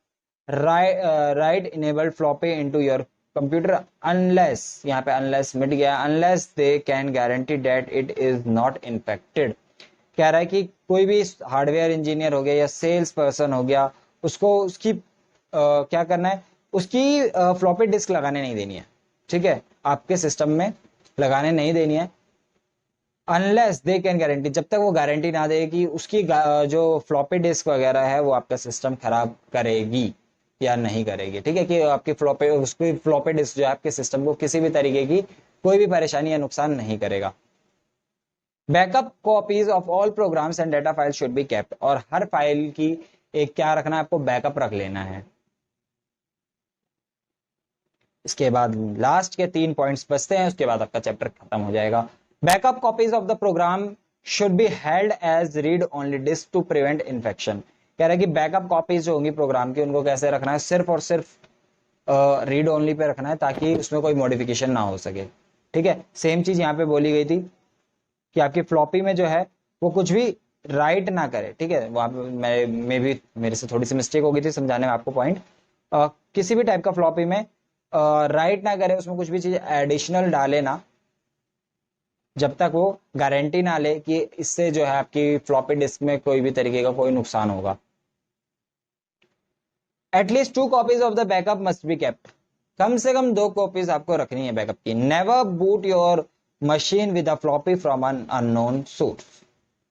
write enabled floppy into your computer unless, यहाँ पे अनलेस मिट गया, unless they can guarantee that it is not infected. कह रहा है कि कोई भी हार्डवेयर इंजीनियर हो गया या सेल्स पर्सन हो गया, उसको उसकी क्या करना है, उसकी फ्लॉपी डिस्क लगाने नहीं देनी है, ठीक है, आपके सिस्टम में लगाने नहीं देनी है, अनलेस दे कैन गारंटी, जब तक वो गारंटी ना दे कि उसकी जो फ्लॉपी डिस्क वगैरह है वो आपका सिस्टम खराब करेगी या नहीं करेगी, ठीक है, कि आपकी उसकी फ्लॉपी डिस्क जो है आपके सिस्टम को किसी भी तरीके की कोई भी परेशानी या नुकसान नहीं करेगा। Backup copies of all programmes and data file should be kept, और हर फाइल की एक क्या रखना है, आपको बैकअप रख लेना है। इसके बाद लास्ट के 3 पॉइंट्स बचते हैं, उसके बाद आपका चैप्टर खत्म हो जाएगा। Backup copies of the program should be held as read only disk to prevent infection. कह रहा है कि बैकअप कॉपीज जो होंगी प्रोग्राम की उनको कैसे रखना है, सिर्फ और सिर्फ रीड ओनली पे रखना है ताकि उसमें कोई मॉडिफिकेशन ना हो सके, ठीक है। सेम चीज यहाँ पे बोली गई थी कि आपकी फ्लॉपी में जो है वो कुछ भी राइट ना करे, ठीक है, वहां पे मैं भी मेरे से थोड़ी सी मिस्टेक हो गई थी समझाने में आपको पॉइंट। किसी भी टाइप का फ्लॉपी में राइट ना करे, उसमें कुछ भी चीज एडिशनल डाले ना, जब तक वो गारंटी ना ले कि इससे जो है आपकी फ्लॉपी डिस्क में कोई भी तरीके का कोई नुकसान होगा। At least 2 copies of the backup must be kept, कम से कम 2 कॉपीज आपको रखनी है बैकअप की। Never boot your machine with a floppy from an unknown source,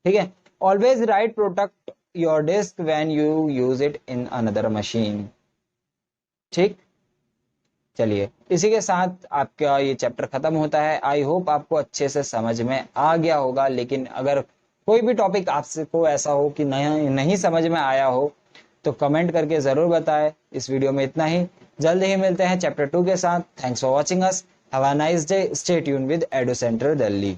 ठीक है। Always write protect your disk when you use it in another machine, ठीक। चलिए इसी के साथ आपका ये चैप्टर खत्म होता है। आई होप आपको अच्छे से समझ में आ गया होगा, लेकिन अगर कोई भी टॉपिक आपसे को ऐसा हो कि नहीं समझ में आया हो तो कमेंट करके जरूर बताएं। इस वीडियो में इतना ही, जल्द ही मिलते हैं चैप्टर 2 के साथ। Thanks for watching us, have a nice day, stay tuned with edu centre Delhi.